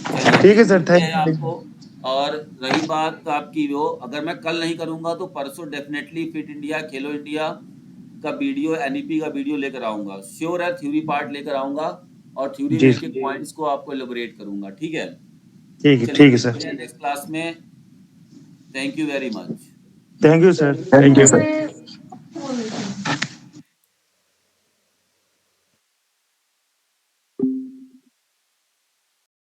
चलिए ठीक फिर है सर, मिलते हैं थैंक आपको। और रही बात आपकी, वो अगर मैं कल नहीं करूंगा तो परसों डेफिनेटली फिट इंडिया खेलो इंडिया का वीडियो, एनईपी का वीडियो लेकर आऊंगा, श्योर है, थ्योरी पार्ट लेकर आऊंगा और थ्योरी में जी एक एक सर। पॉइंट्स को आपको एलोबरेट करूंगा, ठीक है। चलिए ठीक है मिलते सर। हैं नेक्स्ट क्लास में। Thank you very much. Thank you sir, thank thank you you. Sir.